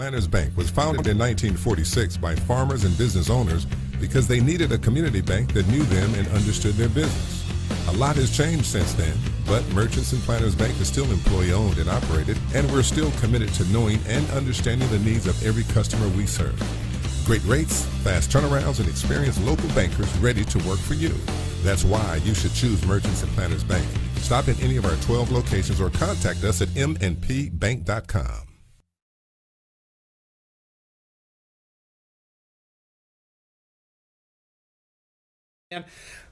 Planters Bank was founded in 1946 by farmers and business owners because they needed a community bank that knew them and understood their business. A lot has changed since then, but Merchants and Planters Bank is still employee-owned and operated, and we're still committed to knowing and understanding the needs of every customer we serve. Great rates, fast turnarounds, and experienced local bankers ready to work for you. That's why you should choose Merchants and Planters Bank. Stop at any of our 12 locations or contact us at mnpbank.com.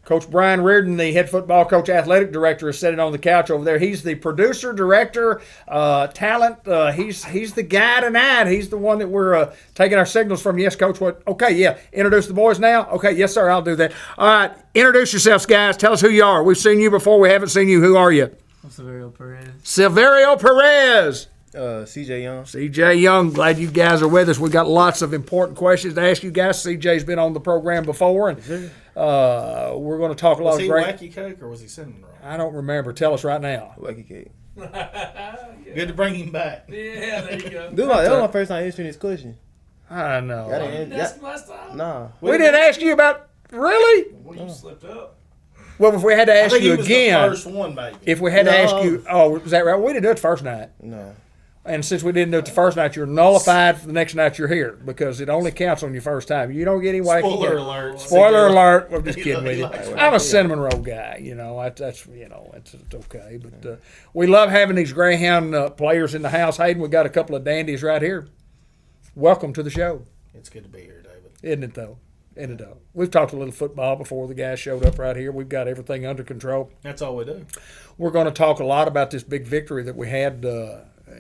Coach Brian Reardon, the head football coach, athletic director, is sitting on the couch over there. He's the producer, director, talent. He's the guy tonight. He's the one that we're taking our signals from. Yes, Coach. What? Okay, yeah. Introduce the boys now. Okay, yes, sir. I'll do that. All right. Introduce yourselves, guys. Tell us who you are. We've seen you before. We haven't seen you. Who are you? I'm Silverio Perez. Silverio Perez. CJ Young. CJ Young, glad you guys are with us. We've got lots of important questions to ask you guys. CJ's been on the program before, and we're going to talk a lot of great. Was he Wacky Cake or was he cinnamon roll? I don't remember. Tell us right now. Wacky Cake. Good to bring him back. Yeah, there you go. Dude, that was my first time answering this question. I know. That's last time. Nah. We didn't ask you about really. Well, you slipped up. Well, if we had to ask you again, the first one, maybe. If we had to ask you, oh, is that right? We didn't do it the first night. No. And since we didn't do it the first night, you're nullified for the next night you're here because it only counts on your first time. You don't get any wacky. Spoiler alert. Spoiler alert. I'm just kidding with you. I'm a cinnamon roll guy. You know, that's it's okay. But we love having these Greyhound players in the house. Hayden, we got a couple of dandies right here. Welcome to the show. It's good to be here, David. Isn't it though? Isn't it though? We've talked a little football before the guys showed up right here. We've got everything under control. That's all we do. We're going to talk a lot about this big victory that we had.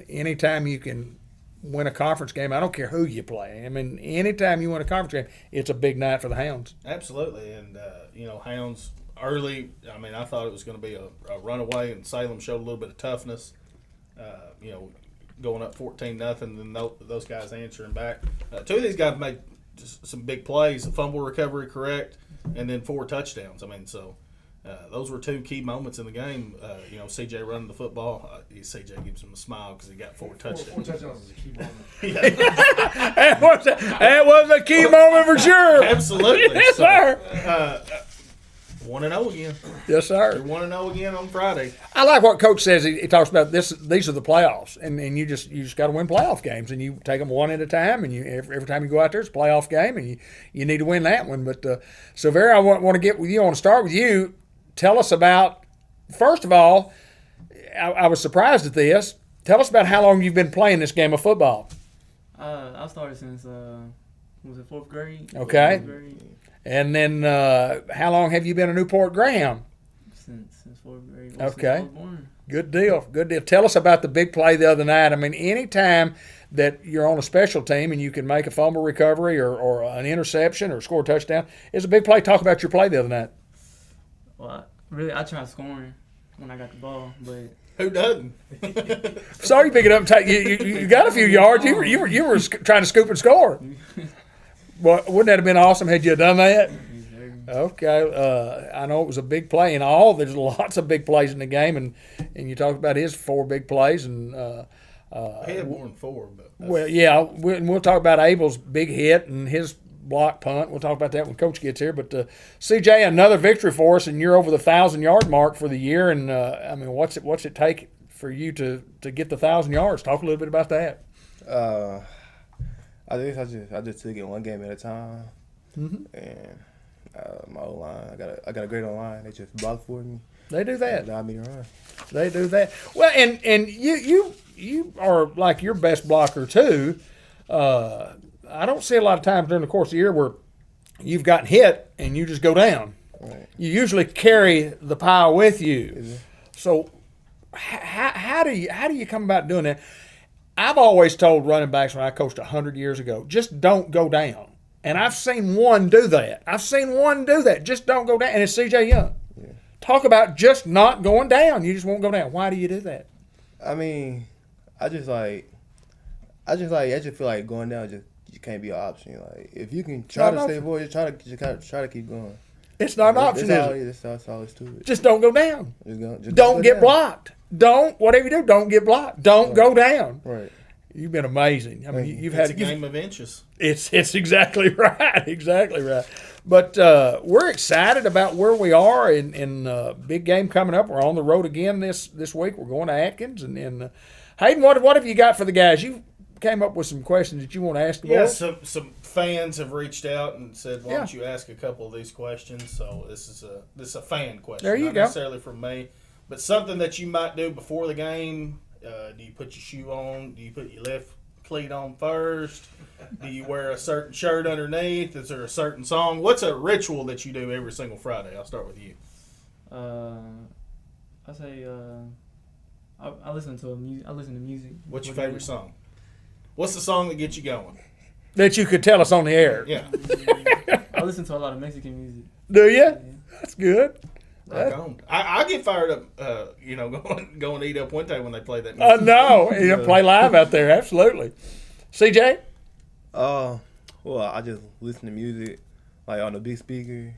Anytime you can win a conference game, I don't care who you play. I mean, anytime you win a conference game, it's a big night for the Hounds. Absolutely. And, Hounds early, I thought it was going to be a runaway, and Salem showed a little bit of toughness, going up 14-0, and then those guys answering back. Two of these guys made just some big plays, a fumble recovery correct, and then 4 touchdowns. Those were 2 key moments in the game. CJ running the football. CJ gives him a smile because he got 4 touchdowns. 4 touchdowns is a key moment. that was a key moment for sure. Absolutely. Yes, sir. 1-0 again. Yes, sir. You're 1-0 again on Friday. I like what Coach says. He talks about this. These are the playoffs, and you just got to win playoff games, and you take them one at a time. And every time you go out there, it's a playoff game, and you need to win that one. But Silverio, I want to get with you. I want to start with you. Tell us about, first of all, I was surprised at this. Tell us about how long you've been playing this game of football. I started since, was it 4th grade? Okay. 4th grade. And then how long have you been a Newport Greyhound? Since 4th grade. Okay. Since I was born. Good deal. Good deal. Tell us about the big play the other night. Anytime that you're on a special team and you can make a fumble recovery or an interception or score a touchdown, it's a big play. Talk about your play the other night. Well, I tried scoring when I got the ball, but Who doesn't? Saw you pick it up and take you got a few yards. You were trying to scoop and score. Well, wouldn't that have been awesome had you done that? Okay, I know it was a big play, and there's lots of big plays in the game, and you talked about his 4 big plays, and he had more than 4, but well, yeah, we'll talk about Abel's big hit and his block punt. We'll talk about that when Coach gets here. But CJ, another victory for us, and you're over the 1,000-yard mark for the year. And what's it take for you to get the 1,000 yards? Talk a little bit about that. I think I just took it one game at a time. Mm-hmm. And my O-line, I got a great O-line. They just blocked for me. They do that. Allowed me to run. They do that. Well, and you are like your best blocker too. I don't see a lot of times during the course of the year where you've gotten hit and you just go down. Right. You usually carry the pile with you. So how do you come about doing that? I've always told running backs when I coached 100 years ago, just don't go down. And I've seen one do that. Just don't go down. And it's CJ Young. Yeah. Talk about just not going down. You just won't go down. Why do you do that? I just feel like going down just can't be an option. Like if you can try to stay forward, just try to keep going. It's not an option, is it? That's all it's to it. Just don't go down. Just don't get down. blocked. Whatever you do, don't get blocked. Don't go down. Right. You've been amazing. I mean, you've It's a had game of inches. It's exactly right, exactly right. But we're excited about where we are in big game coming up. We're on the road again this week. We're going to Atkins and Hayden. What have you got for the guys? You came up with some questions that you want to ask the Yeah, boys. some fans have reached out and said, "Why don't you ask a couple of these questions?" So this is a fan question, There you not go. necessarily from me, but something that you might do before the game. Do you put your shoe on? Do you put your left cleat on first? Do you wear a certain shirt underneath? Is there a certain song? What's a ritual that you do every single Friday? I'll start with you. I say I listen to I listen to music. What's your favorite song? What's the song that gets you going? That you could tell us on the air. Yeah, I listen to a lot of Mexican music. Do you? Yeah. That's good. right on. I get fired up, going to eat up Puente when they play that I music. know. You play live out there. Absolutely. CJ? Well, I just listen to music like on the big speaker,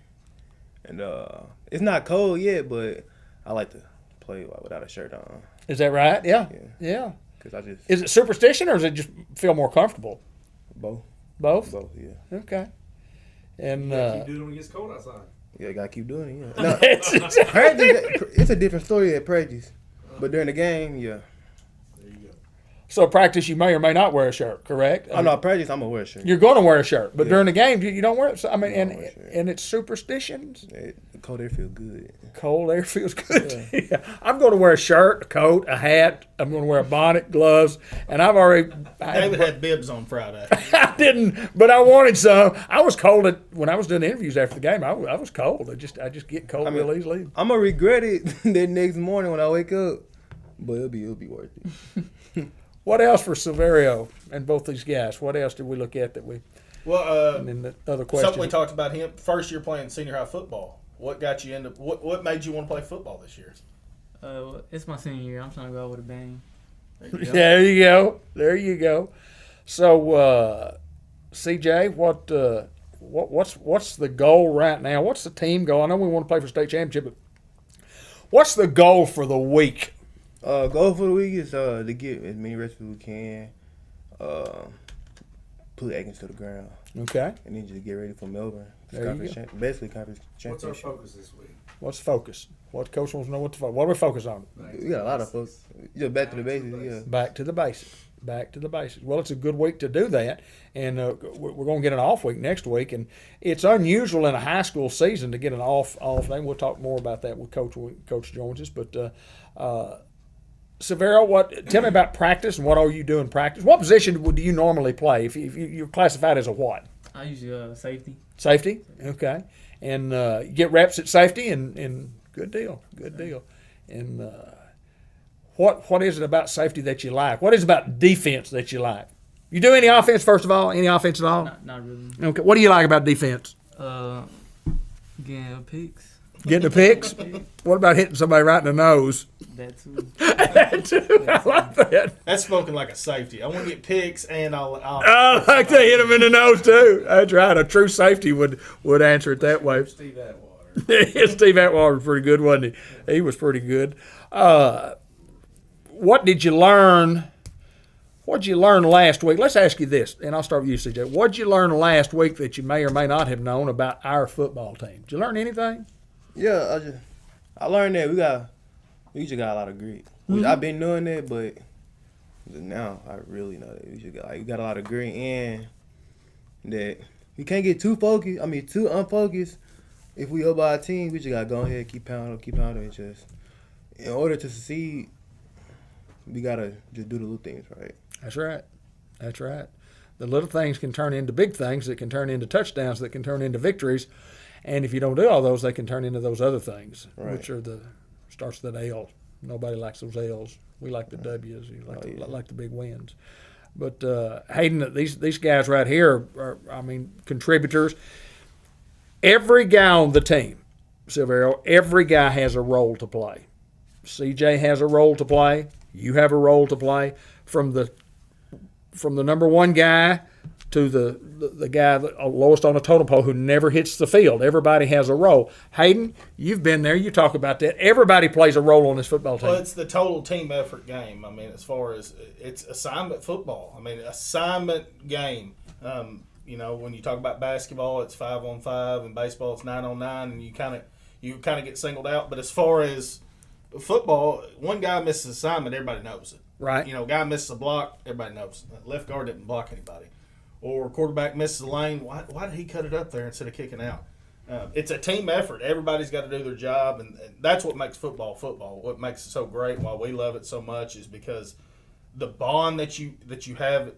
and it's not cold yet, but I like to play without a shirt on. Is that right? Yeah. Yeah. Yeah. Cause I just Is it superstition or does it just feel more comfortable? both, Both? yeah. Okay. And Keep doing it when it gets cold outside. Yeah, gotta keep doing it. Yeah. No, it's, practice, it's a different story at practice, but during the game, yeah. There you go. so practice you may or may not wear a shirt, correct? I'm not practice. I'm gonna wear a shirt. You're going to wear a shirt, but Yeah. during the game you don't wear it. So, I mean, don't wear a shirt. and it's superstitions. The cold air feel good. Cold air feels good. Yeah. I'm going to wear a shirt, a coat, a hat. I'm going to wear a bonnet, gloves, and I've already. David had bibs on Friday. I didn't, but I wanted some. I was cold when I was doing interviews after the game. I was cold. I just get cold real easily. I'm gonna regret it the next morning when I wake up, but it'll be worth it. What else for Silverio and both these guys? What else did we look at that we? Well, And then the other something we question. talked about him first year playing senior high football. What got you into what made you want to play football this year? It's my senior year. I'm trying to go out with a bang. There you go. There you go. There you go. So, CJ, what's the goal right now? What's the team goal? I know we want to play for state championship, but what's the goal for the week? Goal for the week is to get as many reps as we can, put Atkins to the ground, Okay. and then just get ready for Melbourne. There you go. Basically conference What's our championship. focus this week? What's the focus? What coach wants to know what to focus? What do we focus on? We got a lot of folks. Just back to the basics. Yeah. Back to the basics. Back to the basics. Well, it's a good week to do that, and we're going to get an off week next week, and it's unusual in a high school season to get an off day. We'll talk more about that with Coach when Coach joins us. But Severo, tell me about practice and what are you doing practice? What position do you normally play? If you're classified as a what? I usually safety. Safety. Okay, and you get reps at safety, and good deal. And what is it about safety that you like? What is it about defense that you like? You do any offense first of all? Any offense at all? Not really. Okay. What do you like about defense? Getting picks. Getting the picks. What about hitting somebody right in the nose? That too. That too. I like that. That's spoken like a safety. I want to get picks, and I'll I like to hit him in the nose too. That's right. A true safety would answer it that way. Steve Atwater. Steve Atwater was pretty good, wasn't he? He was pretty good. What did you learn? What did you learn last week? Let's ask you this, and I'll start with you, CJ. What did you learn last week that you may or may not have known about our football team? Did you learn anything? Yeah, I learned that we just got a lot of grit. I've been doing that, but now I really know that we got a lot of grit, and that we can't get too focused. I mean, too unfocused. If we up by our team, we just gotta go ahead, keep pounding, and just in order to succeed, we gotta just do the little things right. That's right. That's right. The little things can turn into big things that can turn into touchdowns that can turn into victories. And if you don't do all those, they can turn into those other things, Right. which are starts with that L. Nobody likes those L's. We like the W's. We like the big wins. But Hayden, these guys right here are contributors. Every guy on the team, Silverio, every guy has a role to play. CJ has a role to play. You have a role to play. From the number one guy to the guy lowest on the totem pole who never hits the field. Everybody has a role. Hayden, you've been there. You talk about that. Everybody plays a role on this football team. Well, it's the total team effort game. I mean, as far as it's assignment football. I mean, assignment game. When you talk about basketball, it's 5-on-5, and baseball, it's 9-on-9, and you kind of get singled out. But as far as football, one guy misses assignment, everybody knows it. Right. Guy misses a block, everybody knows. Left guard didn't block anybody. Or quarterback misses a lane. Why did he cut it up there instead of kicking out? It's a team effort. Everybody's got to do their job, and that's what makes football football. What makes it so great, why we love it so much, is because the bond that you have,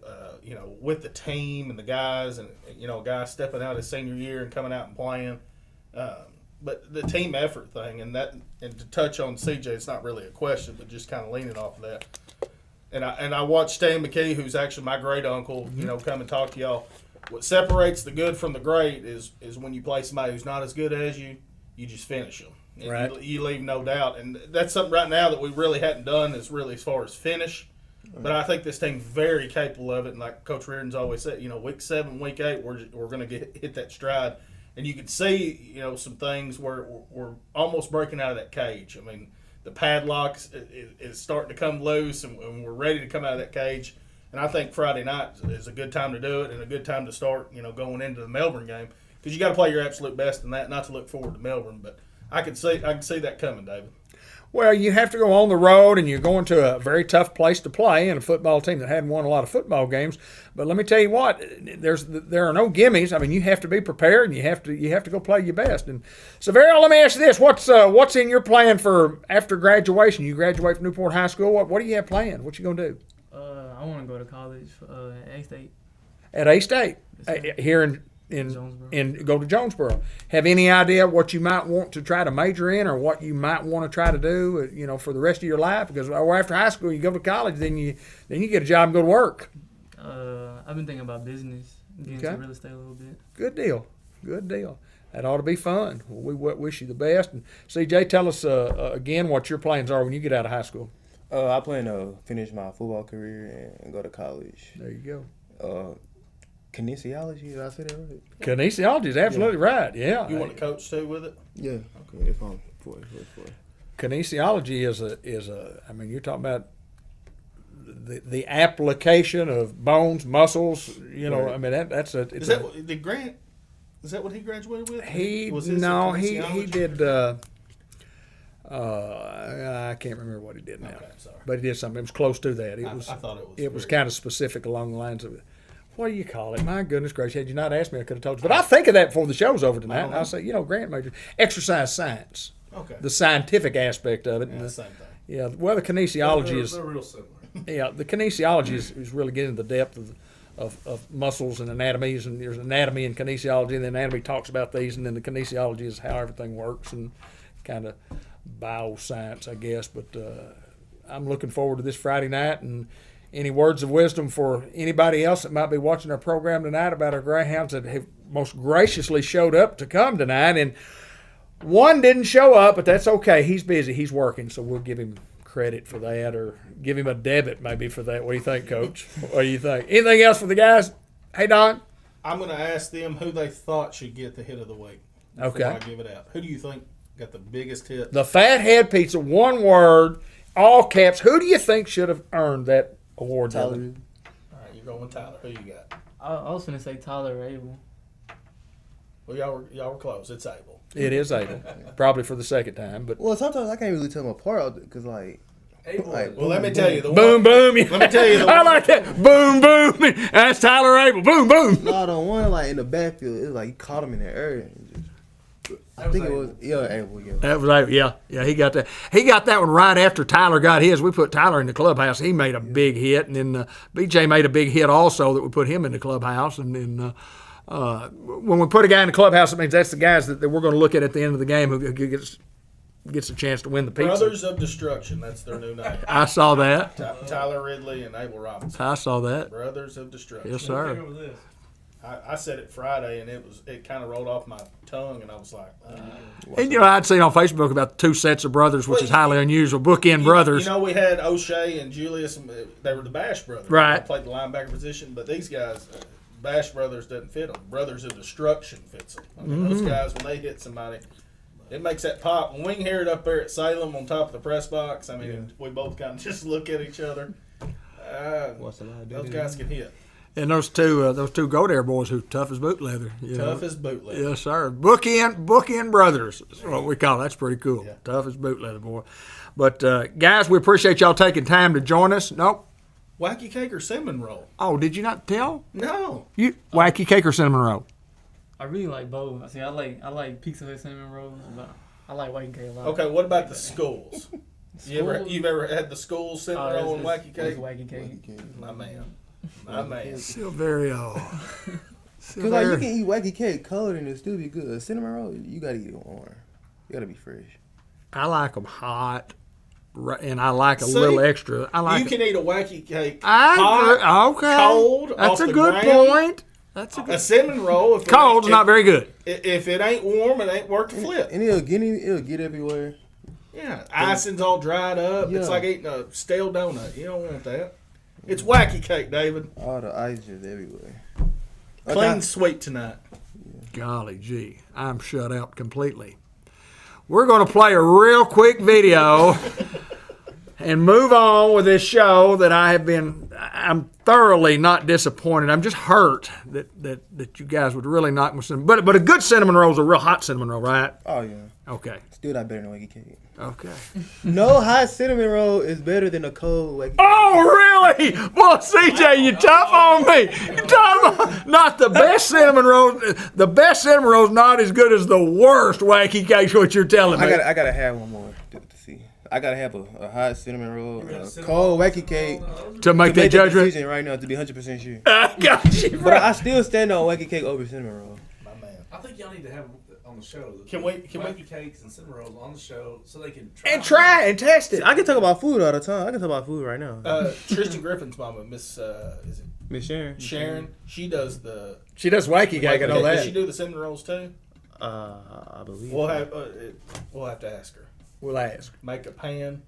with the team and the guys, and a guy stepping out his senior year and coming out and playing. But the team effort thing, and to touch on CJ, it's not really a question, but just kind of leaning off of that. And I watched Stan McKee, who's actually my great uncle, come and talk to y'all. What separates the good from the great is when you play somebody who's not as good as you just finish them. And Right. you leave no doubt. And that's something right now that we really hadn't done, is really as far as finish. But I think this team's very capable of it. And like Coach Reardon's always said, week 7, week 8, we're going to hit that stride. And you can see, some things where we're almost breaking out of that cage. I mean, the padlock is starting to come loose, and we're ready to come out of that cage. And I think Friday night is a good time to do it, and a good time to start, going into the Melbourne game, because you got to play your absolute best in that, not to look forward to Melbourne. But I can see that coming, David. Well, you have to go on the road, and you're going to a very tough place to play in a football team that hadn't won a lot of football games. But let me tell you what, there are no gimmies. I mean, you have to be prepared, and you have to go play your best. And so, Varial, let me ask you this: what's in your plan for after graduation? You graduate from Newport High School. What do you have planned? What you gonna do? I want to go to college at A-State. At A-State, Yes, here in Jonesboro. go to Jonesboro. Have any idea what you might want to try to major in, or what you might want to try to do, for the rest of your life? Because after high school, you go to college, then you get a job and go to work. I've been thinking about business, getting Okay. into real estate a little bit. Good deal. That ought to be fun. Well, we wish you the best. And CJ, tell us again what your plans are when you get out of high school. I plan to finish my football career and go to college. There you go. Kinesiology, did I say that right? Kinesiology is absolutely right. Yeah. You want to coach too with it? Yeah. Okay, if I'm for. Kinesiology is a. I mean, you're talking about the application of bones, muscles. Right. I mean that's a. Is that what he graduated with? He Was his no he kinesiology? did. I can't remember what he did now, Okay, sorry. but he did something. It was close to that. I thought it was. It was very- kind of specific along the lines of, what do you call it? My goodness gracious, had you not asked me, I could have told you. But I think of that before the show's over tonight. And I'll say, Grant major, exercise science, Okay. the scientific aspect of it. Yeah, And the same thing. well, the kinesiology is, They're real similar. the kinesiology is really getting the depth of muscles and anatomies, and there's anatomy and kinesiology, and the anatomy talks about these, and then the kinesiology is how everything works, and kind of bioscience, I guess. But I'm looking forward to this Friday night. And any words of wisdom for anybody else that might be watching our program tonight about our Greyhounds that have most graciously showed up to come tonight? And one didn't show up, but that's okay. He's busy. He's working, so we'll give him credit for that, or give him a debit maybe for that. What do you think, Coach? What do you think? Anything else for the guys? Hey, Don? I'm going to ask them who they thought should get the hit of the week. Before Okay. I give it out. Who do you think got the biggest hit? The Fathead Pizza, one word, all caps. Who do you think should have earned that award? Tyler. Dylan? All right, you're going with Tyler. Who you got? I was going to say Tyler Abel. Well, y'all were close. It's Abel. It is Abel, probably for the second time. But Well, sometimes I can't really tell them apart because, Abel, Well, let me tell you the boom, one. boom. Let me tell you the I one. like that. Boom, boom. That's Tyler Abel. Boom, boom. no, the one in the backfield, it was like he caught him in the area. I think it was Abel. Yeah. That was Abel. Yeah, he got that. He got that one right after Tyler got his. We put Tyler in the clubhouse. He made a big hit, and then BJ made a big hit also that we put him in the clubhouse. And then when we put a guy in the clubhouse, it means that's the guys that we're going to look at the end of the game who gets a chance to win the pizza. Brothers of Destruction. That's their new name. I saw that. Tyler Ridley and Abel Robinson. I saw that. Brothers of Destruction. Yes, What sir. do you think of this? I said it Friday, and it kind of rolled off my tongue, and I was like, And I'd seen on Facebook about 2 sets of brothers, which is highly unusual. Bookend brothers. We had O'Shea and Julius. And they were the Bash brothers. Right. They played the linebacker position, but these guys, Bash Brothers doesn't fit them. Brothers of Destruction fits them. I mean, those guys, when they hit somebody, it makes that pop. When we can hear it up there at Salem on top of the press box, I mean, we both kind of just look at each other. Those guys can hit. And those two Go Dare boys who tough as boot leather. Tough as boot leather. Yes, sir. Bookend brothers is what we call it. That's pretty cool. Yeah. Tough as boot leather, boy. But, guys, we appreciate y'all taking time to join us. Nope. Wacky cake or cinnamon roll? Oh, did you not tell? No. You wacky cake or cinnamon roll? I really like both. I like Pizza Hut cinnamon rolls, but I like white cake a lot. Okay, what about the schools? You've ever had the schools cinnamon roll and wacky cake? It's wacky cake. My man. My man. Still very Because like you can eat wacky cake cold and it still be good. Cinnamon roll, you gotta eat it warm. You gotta be fresh. I like them hot, and I like a See, little extra. I like. You can eat a wacky cake I agree. hot, Okay. cold, That's off a the good ground. point. That's a A good. cinnamon roll, if Cold's not very good. If it ain't warm, it ain't worth the flip. And it'll get everywhere. Yeah, icing's all dried up. It's Yeah. like eating a stale donut. You don't want that. It's wacky cake, David. All the ice just everywhere. Clean sweet tonight. Golly gee, I'm shut out completely. We're going to play a real quick video and move on with this show that I'm thoroughly not disappointed. I'm just hurt that you guys would really knock my cinnamon. But a good cinnamon roll is a real hot cinnamon roll, right? Oh yeah. Okay. Still not better than wacky cake. Okay. No hot cinnamon roll is better than a cold wacky cake. Oh, really? Boy, CJ, you tough on me. You tough on, not the best cinnamon roll. The best cinnamon roll is not as good as the worst wacky cake, what you're telling me. I gotta have one more to see. I gotta have a hot cinnamon roll, a cold wacky cake to make that the judgment. decision right now to be 100% sure. I got you. But I still stand on wacky cake over cinnamon roll. My man. I think y'all need to have them on the show. Can we- wacky cakes and cinnamon rolls on the show so they can Try and test it. I can talk about food all the time. I can talk about food right now. Tristan Griffin's mama, Miss is it Miss Sharon. Sharon? She does the. She does wacky cake, I know Does she that. do the cinnamon rolls too? I believe. We'll have to ask her. We'll ask. Make a pan.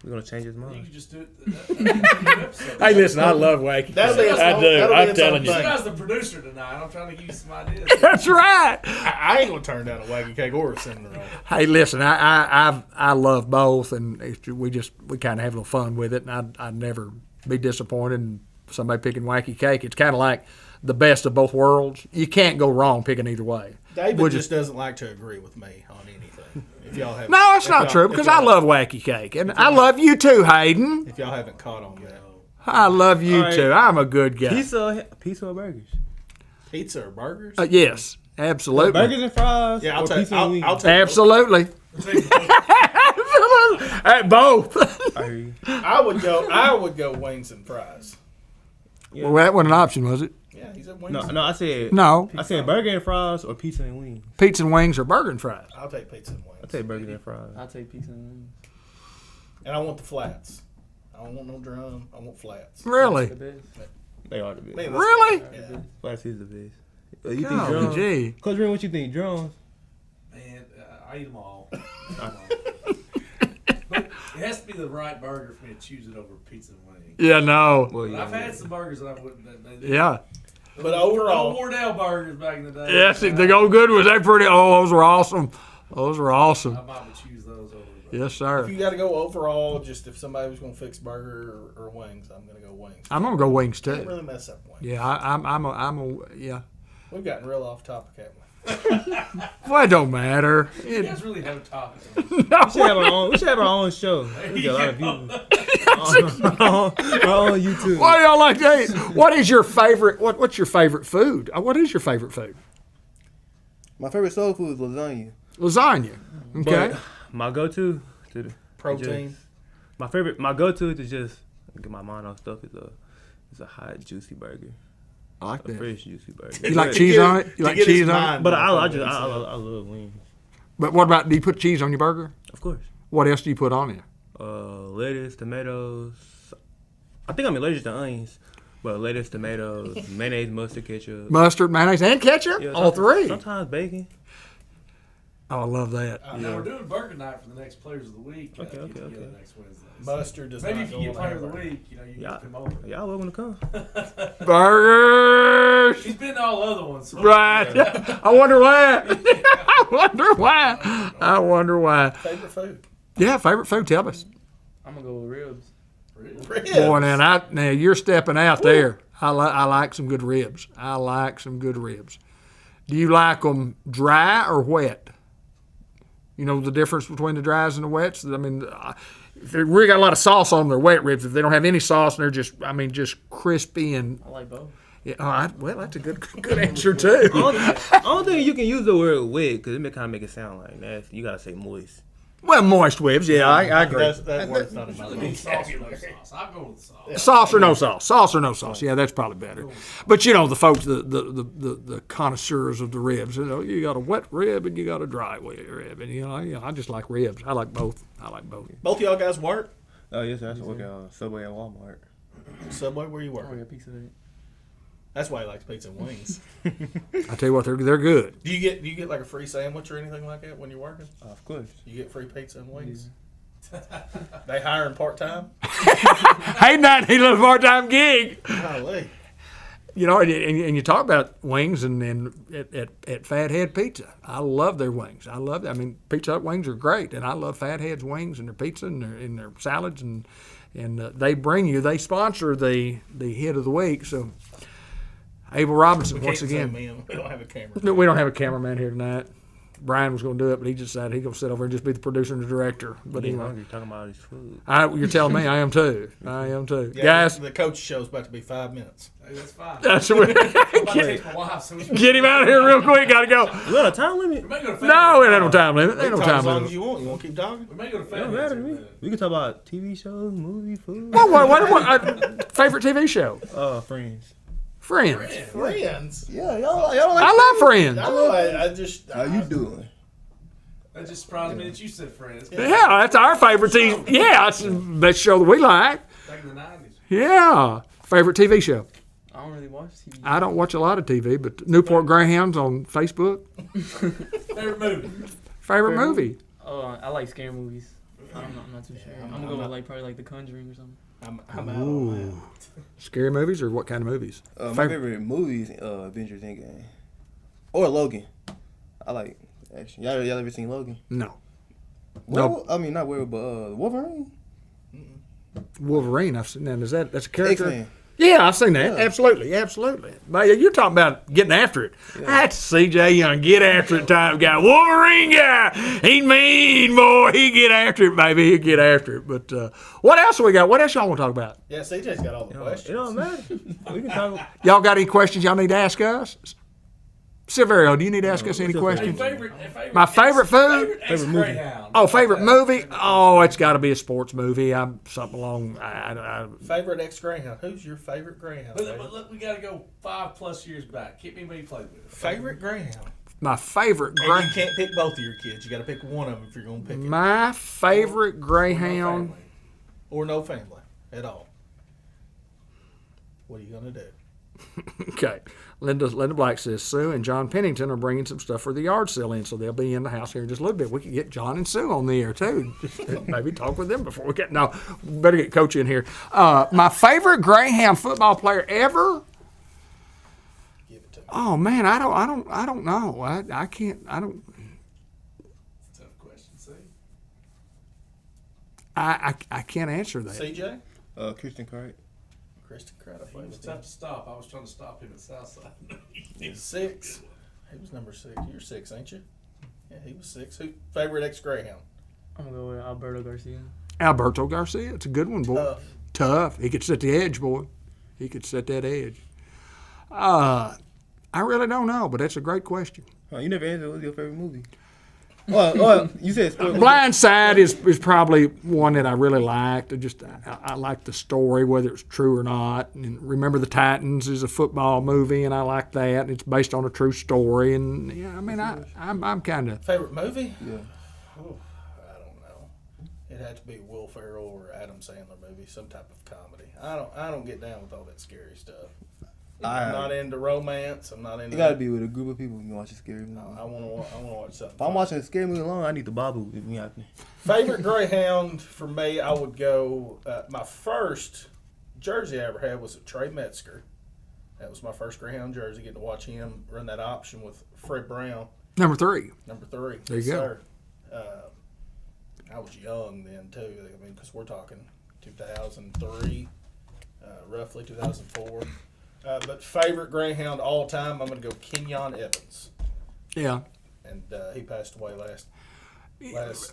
We're gonna change his You mind. can just do it. Hey, listen, I love wacky That'll be cake. its I own- do. that'll be I'm its telling own you. thing. You guys the producer tonight. I'm trying to give you some ideas. That's right. I ain't gonna turn down a wacky cake or a cinnamon roll. Hey, listen, I love both, and we kind of have a little fun with it, and I'd never be disappointed in somebody picking wacky cake. It's kind of like the best of both worlds. You can't go wrong picking either way. David just doesn't like to agree with me on anything. If y'all have, No, that's not true, because I love wacky cake, and I love you too, Hayden. If y'all haven't caught on that, I love you All right. too. I'm a good guy. Pizza or burgers? pizza or burgers? Yes, absolutely. Burgers and fries. Yeah, I'll or take. pizza and wings? I'll take. Absolutely. Both. I hear you. I would go wings and fries. Yeah. Well, that wasn't an option, was it? Yeah, he said wings. No, I said No. I said burger and fries or pizza and wings. Pizza and wings or burger and fries. I'll take pizza and wings. I take burgers and fries. I'll take pizza and wings. And I want the flats. I don't want no drum. I want flats. Really? The best. They are the best. Man, Really? Yeah. Flats is the best. You think Golly drums? gee. Coach Ren, what you think? Drums? Man, I eat them all. But it has to be the right burger for me to choose it over pizza and wings. Yeah, no. Well, But yeah. I've had some burgers that I wouldn't. Yeah. But overall- the Wardell burgers back in the day. Yes, the go good was they pretty. Oh, those were awesome. Those were awesome. I might would choose those over. Yes, If sir. you got to go overall, just if somebody was going to fix burger or wings, I'm going to go wings. I'm gonna go wings Can't too. really mess up wings. Yeah, I'm a yeah. We've gotten real off topic, haven't we? Well, it don't matter. You It, guys really have a topic. We should have our own show. We got a lot of views. our own YouTube. what do y'all like to eat? What is your favorite? What's your favorite food? What is your favorite food? My favorite soul food is lasagna. Lasagna. Okay. But my go-to to the Protein. my go-to to just get my mind off stuff is a hot juicy burger, I like a that. fresh juicy burger. You like To cheese get- on it? You to like get his cheese on it? mind But off I of it, just so. I love wings. But what about? Do you put cheese on your burger? Of course. What else do you put on it? Lettuce, tomatoes. I think I'm allergic to onions, but lettuce, tomatoes, mayonnaise, mustard, ketchup. Mustard, mayonnaise, and ketchup. Yeah, All three. Sometimes bacon. Oh, I love that. Now we're doing burger night for the next players of the week. Okay, Get okay, together okay. next Wednesday. Mustard does Maybe not if go you get on player of the hamburger. week, you know, you Yeah. can come over. Y'all welcome to come. Burger. Bears. He's been to all other ones. So Right. I wonder why. I wonder why. Favorite food? Yeah, favorite food. Tell us. I'm gonna go with ribs. Ribs. Boy, now you're stepping out there. I like some good ribs. I like some good ribs. Do you like them dry or wet? You know the difference between the dries and the wets? I mean, if they really got a lot of sauce on their wet ribs, if they don't have any sauce and they're just crispy and I like both. yeah, well, that's a good answer too. I don't think you can use the word wet because it kind of make it sound like nasty. You gotta say moist. Well, moist ribs, yeah, I agree. That word's not in my Sauce or no sauce? I'll go with sauce. Sauce or no sauce? Sauce or no sauce? Yeah, that's probably better. But you know, the folks, the connoisseurs of the ribs, you know, you got a wet rib and you got a dry rib, and you know, I just like ribs. I like both. Both of y'all guys work? Oh yes, I work at Subway and Walmart. Subway, where you work? Oh, yeah, Pizza Hut. That's why he likes pizza and wings. I tell you what, they're good. Do you get like a free sandwich or anything like that when you're working? Of course. You get free pizza and wings? They hiring part-time? Hey, not he loves part-time gig. Golly. You know, and you talk about wings and at Fathead Pizza. I love their wings. I mean, Pizza Hut wings are great, and I love Fathead's wings and their pizza and their salads and they sponsor the hit of the week. So Abel Robinson once again. We don't have a camera. We don't have a cameraman here tonight. Brian was going to do it, but he just decided he's going to sit over and just be the producer and the director. But anyway, You're talking about his food. you're telling me I am too. Yeah, Guys. The coach show's about to be 5 minutes. Hey, that's fine. That's what, I'm about to take my wife, so we get him out of here real quick. Got to go. You got a time limit? may go to No, it ain't no time limit. You Ain't no can talk time as long limit. as you want. You want to keep talking? We may go to It family. don't matter to me. We can talk about TV shows, movie, food. What favorite TV show? Friends. Friends. Friends. Yeah, y'all like. I love Friends. I just. How you doing? That just surprised me that you said friends. Yeah, that's our favorite TV. Yeah, it's the best show that we like. Back in the 90s. Yeah. Favorite TV show? I don't really watch TV. I don't watch a lot of TV, but Newport Greyhounds on Facebook. Favorite movie? Favorite movie? I like scary movies. I'm not too sure. I'm gonna go with probably like The Conjuring or something. I'm out on that. Scary movies or what kind of movies? My favorite movies, Avengers Endgame. Or Logan. I like action. Y'all ever seen Logan? No. Well, I mean, not Werewolf, but Wolverine. Wolverine. I've seen that. That's a character? X-Men. Yeah, I've seen that. Absolutely. But you're talking about getting after it. That's CJ Young, get after it type guy. Wolverine guy. He mean, boy. He get after it, baby. He get after it. But what else we got? What else y'all want to talk about? Yeah, CJ's got all the questions. It don't matter. We can talk. Y'all got any questions y'all need to ask us? Silverio, do you need to ask us any what's your questions? My favorite food? Favorite movie. Oh, favorite movie? Oh, it's got to be a sports movie. I'm something along. Favorite ex-Greyhound. Who's your favorite Greyhound? But David? look, we got to go 5+ years back. Keep me when you played with. Favorite Greyhound. My favorite And you can't pick both of your kids. You got to pick one of them if you're going to pick it. My favorite Greyhound. Family. Or no family at all. What are you going to do? Okay. Linda Black says Sue and John Pennington are bringing some stuff for the yard sale in, so they'll be in the house here in just a little bit. We could get John and Sue on the air too. Maybe talk with them before we get. No, better get Coach in here. My favorite Greyhound football player ever. Give it to me. Oh man, I don't know. I can't. I don't. It's a tough question. See. I can't answer that. CJ? Kristen Craig. Kristen Craig. I He played was with tough him. to stop. I was trying to stop him at Southside. He was 6. He was number 6. You're 6, ain't you? Yeah, he was 6. Who favorite ex-Greyhound? I'm gonna go with Alberto Garcia. Alberto Garcia. It's a good one, boy. Tough. He could set the edge, boy. He could set that edge. I really don't know, but that's a great question. Oh, you never answered. What's your favorite movie? Well, you said sports. Blind Side is probably one that I really liked. I liked the story, whether it's true or not. And Remember the Titans is a football movie, and I like that. It's based on a true story, and yeah, I mean, I'm kind of. Favorite movie? Yeah. Oh, I don't know. It had to be Will Ferrell or Adam Sandler movie, some type of comedy. I don't get down with all that scary stuff. I'm not into romance. I'm not into. You gotta be with a group of people when you watch a scary movie. I want to watch something. If I'm watching a scary movie alone, I need the Babu. If you have to. Favorite Greyhound for me, I would go. My first jersey I ever had was a Trey Metzger, That was my first Greyhound jersey, getting to watch him run that option with Fred Brown, Number 3. number 3. There you Yes, go. sir. I was young then, too. I mean, because we're talking 2003, roughly 2004. But favorite Greyhound all time, I'm going to go Kenyon Evans. Yeah. And he passed away last was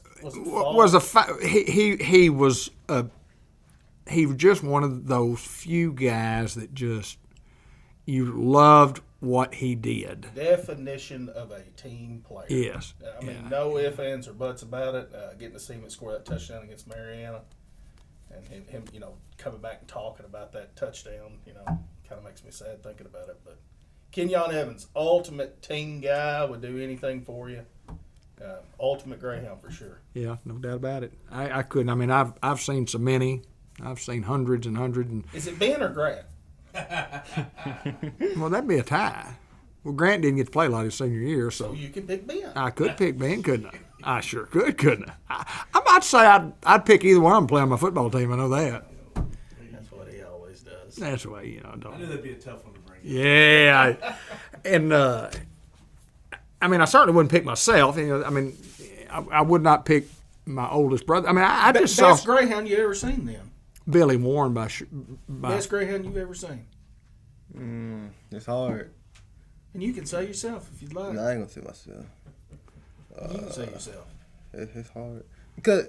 it fall? He was just one of those few guys that just you loved what he did. Definition of a team player. Yes. I mean, no ifs, ands, or buts about it. Getting to see him score that touchdown against Mariana, and him, coming back and talking about that touchdown, kind of makes me sad thinking about it. But Kenyon Evans, ultimate team guy, would do anything for you. Ultimate Greyhound for sure. Yeah, no doubt about it. I couldn't. I mean, I've seen so many. I've seen hundreds and hundreds. And Is it Ben or Grant? well, that'd be a tie. Well, Grant didn't get to play a lot his senior year, So so you can pick Ben. I could pick Ben, couldn't I? I sure could, couldn't I? I'm about to say I'd pick either one of them to play on my football team. I know that. That's what he always does. That's the way, I knew don't. that'd be a tough one to bring. Yeah, and I mean, I certainly wouldn't pick myself. I mean, I would not pick my oldest brother. I mean, I just saw Best Greyhound you ever seen then? Billy Warren by Best Greyhound you've ever seen. It's hard. And you can say yourself if you'd like. No, I ain't gonna say myself. You can say yourself. It's hard because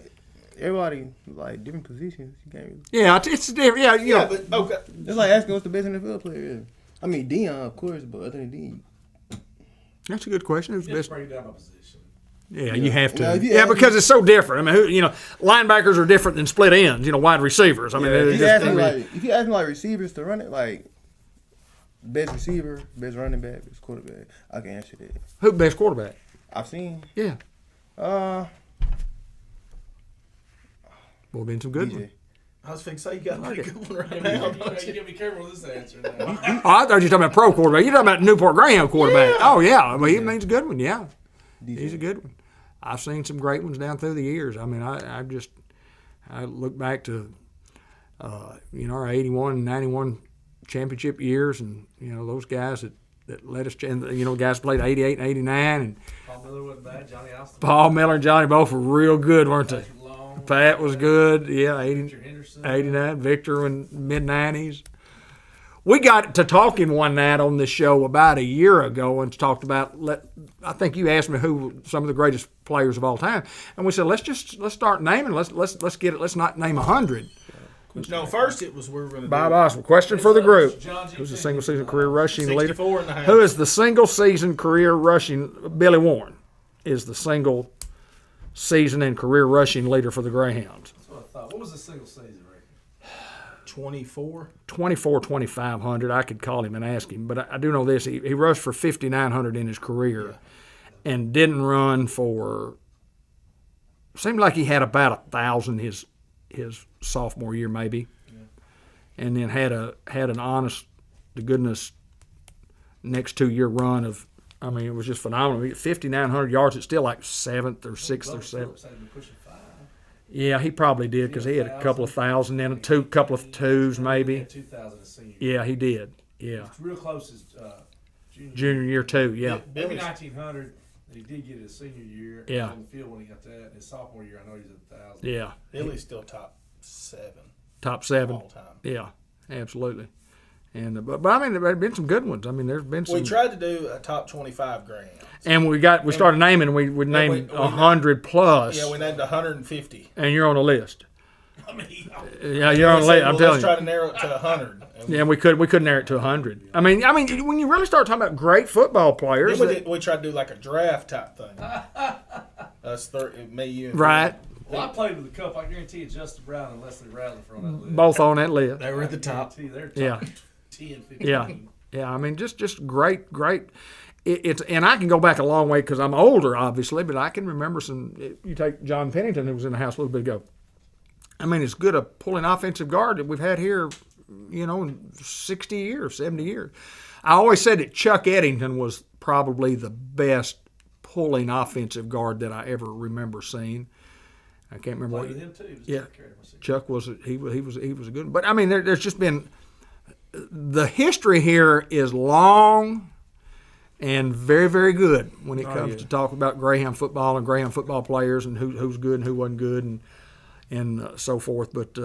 everybody like different positions. You can't really. Yeah, it's different. Yeah, Yeah, but okay. It's like asking what's the best NFL player is. I mean, Dion, of course, but other than Dion, that's a good question. Who's the Just best? break down my position. Yeah, you have to. Now, if you Yeah, ask me- because it's so different. I mean, linebackers are different than split ends. Wide receivers. I mean, they're if just, you ask me like receivers to run it, like best receiver, best running back, best quarterback, I can answer that. who best quarterback? I've seen. Yeah, well, been some good ones. DJ. I was fixing to say you got a pretty Okay. good one right You now. gotta be careful with this answer now. Oh, I thought you were talking about pro quarterback. You're talking about Newport Greyhound quarterback. Oh yeah, I mean, he means a good one. Yeah, DJ. he's a good one. I've seen some great ones down through the years. I mean, I look back to our 81 and 91 championship years, and those guys that led us. And guys played 88 and 89, and Paul Miller wasn't bad. Johnny Austin. Paul Miller and Johnny both were real good, weren't they? Patrick Long. Pat was good. Yeah, Victor Henderson. 89. Victor in mid-90s. We got to talking one night on this show about a year ago and talked about. I think you asked me who some of the greatest players of all time, and we said let's start naming. Let's get it. Let's not name 100. No, first it was we were going to Bob do Oswald. Question for the group: John G. who's the single season career rushing leader? 64 and a half. Who is the single season career rushing? Billy Warren is the single season and career rushing leader for the Greyhounds. That's what I thought. What was the single season record? 24. 2,500. I could call him and ask him, but I do know this: he rushed for 5,900 in his career, and didn't run for. Seemed like he had about 1,000 his sophomore year, maybe, and then had an honest to goodness next 2-year run of. I mean, it was just phenomenal. 5,900 yards. It's still like 7th or 6th or 7th. Phillips had been pushing 5. Yeah, he probably did because he had a couple of thousand, then couple of twos maybe. 2000 as senior. Yeah, he did. Yeah, It's real close as junior year too. Yeah. Maybe 1900. He did get his senior year. Yeah. On the field when he got that. His sophomore year, I know he's at 1,000. Yeah, Billy's still top 7 top 7. all time. Yeah, absolutely. And but I mean, there have been some good ones. I mean, there's been some. We tried to do a top 25 Greyhounds. And we started naming. And we named we 100 plus. Yeah, we named 150. And you're on the list. I mean, Yeah, you're on the We list. said, I'm well, telling let's you. try to narrow it to 100. And Yeah, we couldn't narrow it to 100. I mean, when you really start talking about great football players, then we tried to do like a draft type thing. Us, me, you, and right? well, I played with the Cup. I guarantee you Justin Brown and Leslie Radley for on that list. Both on that list. They were at the top. They're top Yeah. 10, 15. Yeah, yeah. I mean, just great. It's and I can go back a long way because I'm older, obviously, but I can remember some. You take John Pennington, who was in the house a little bit ago. I mean, as good a pulling offensive guard that we've had here, in 60 years, 70 years. I always said that Chuck Eddington was probably the best pulling offensive guard that I ever remember seeing. I can't remember Played what. with him too. He was Yeah. Chuck Carey, my senior. Chuck was he was a good one. But I mean, there's just been the history here is long and very, very good when it comes to talk about Greyhound football and Greyhound football players and who's good and who wasn't good and so forth. But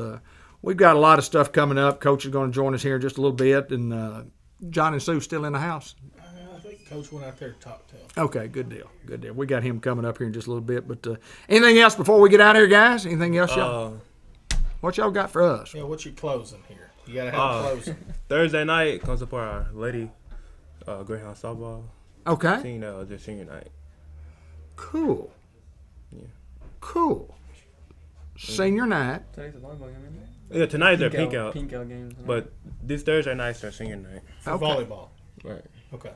we've got a lot of stuff coming up. Coach is going to join us here in just a little bit, and John and Sue still in the house. I think Coach went out there to talk to him. Okay, good deal. We got him coming up here in just a little bit. But anything else before we get out of here, guys? Anything else, y'all? What y'all got for us? Yeah, what's your closing here? You got to have a closing. Thursday night, come support our lady Greyhound softball Okay. team. Just senior night. Cool. Yeah. Cool. Senior night. Today's a volleyball game, isn't it? Yeah, tonight's their pink out. Pink out game. But this Thursday night's their senior night. For Okay. volleyball. Right. Okay.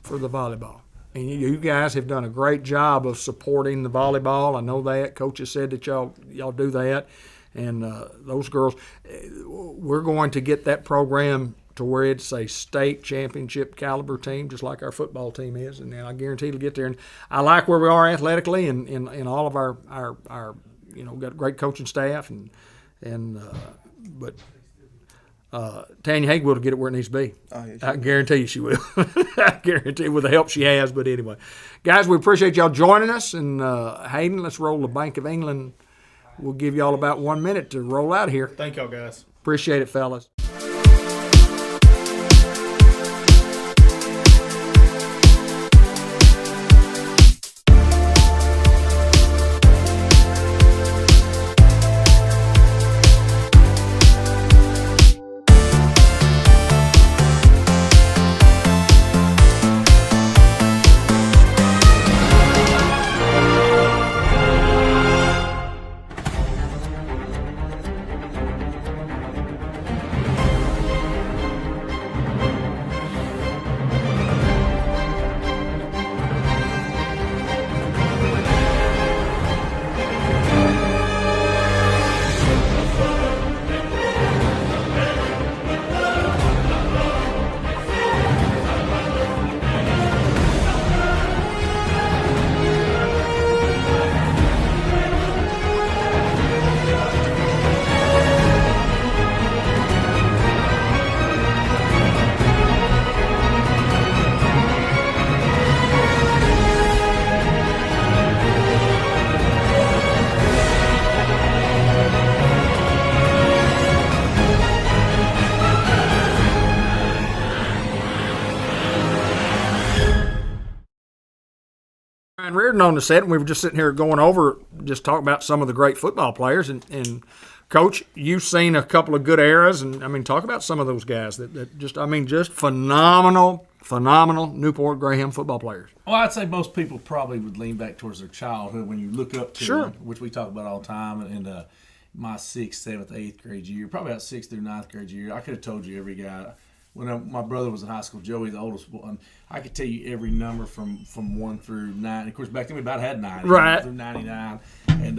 For the volleyball. And you guys have done a great job of supporting the volleyball. I know that. Coaches said that y'all do that. And those girls, we're going to get that program to where it's a state championship caliber team, just like our football team is. And I guarantee it'll get there. And I like where we are athletically and in all of our got great coaching staff. But Tanya Haig will get it where it needs to be. Oh, yeah, I guarantee you she will. I guarantee with the help she has. But anyway, guys, we appreciate y'all joining us. And Hayden, let's roll the Bank of England. We'll give y'all about 1 minute to roll out of here. Thank y'all, guys. Appreciate it, fellas. Ryan Reardon on the set, and we were just sitting here going over, just talking about some of the great football players. And Coach, you've seen a couple of good eras, and I mean, talk about some of those guys that just phenomenal Newport Greyhound football players. Well, I'd say most people probably would lean back towards their childhood when you look up to Sure. them, which we talk about all the time. And my 6th, 7th, 8th grade year, probably about 6th through 9th grade year, I could have told you every guy. When my brother was in high school, Joey, the oldest one, I could tell you every number from 1 through 9. Of course, back then we about had 9, right, through 99. And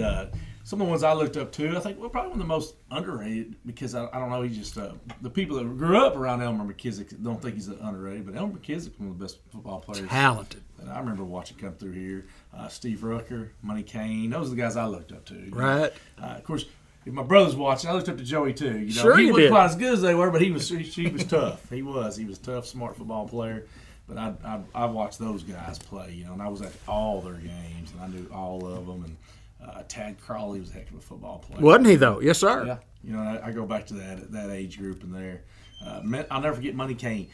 some of the ones I looked up to, I think, well, probably one of the most underrated because I don't know, he's just the people that grew up around Elmer McKissick don't think he's underrated, but Elmer McKissick, one of the best football players. Talented. That I remember watching come through here. Steve Rucker, Money Kane, those are the guys I looked up to. Right. Of course, if my brother's watching, I looked up to Joey too. You know, Sure he you wasn't did. quite as good as they were, but he was tough. He was tough, smart football player. But I watched those guys play, you know, and I was at all their games, and I knew all of them. And Tad Crawley was a heck of a football player. Wasn't he though? Yes, sir. Yeah, you know, I go back to that age group in there. I'll never forget Money Kane.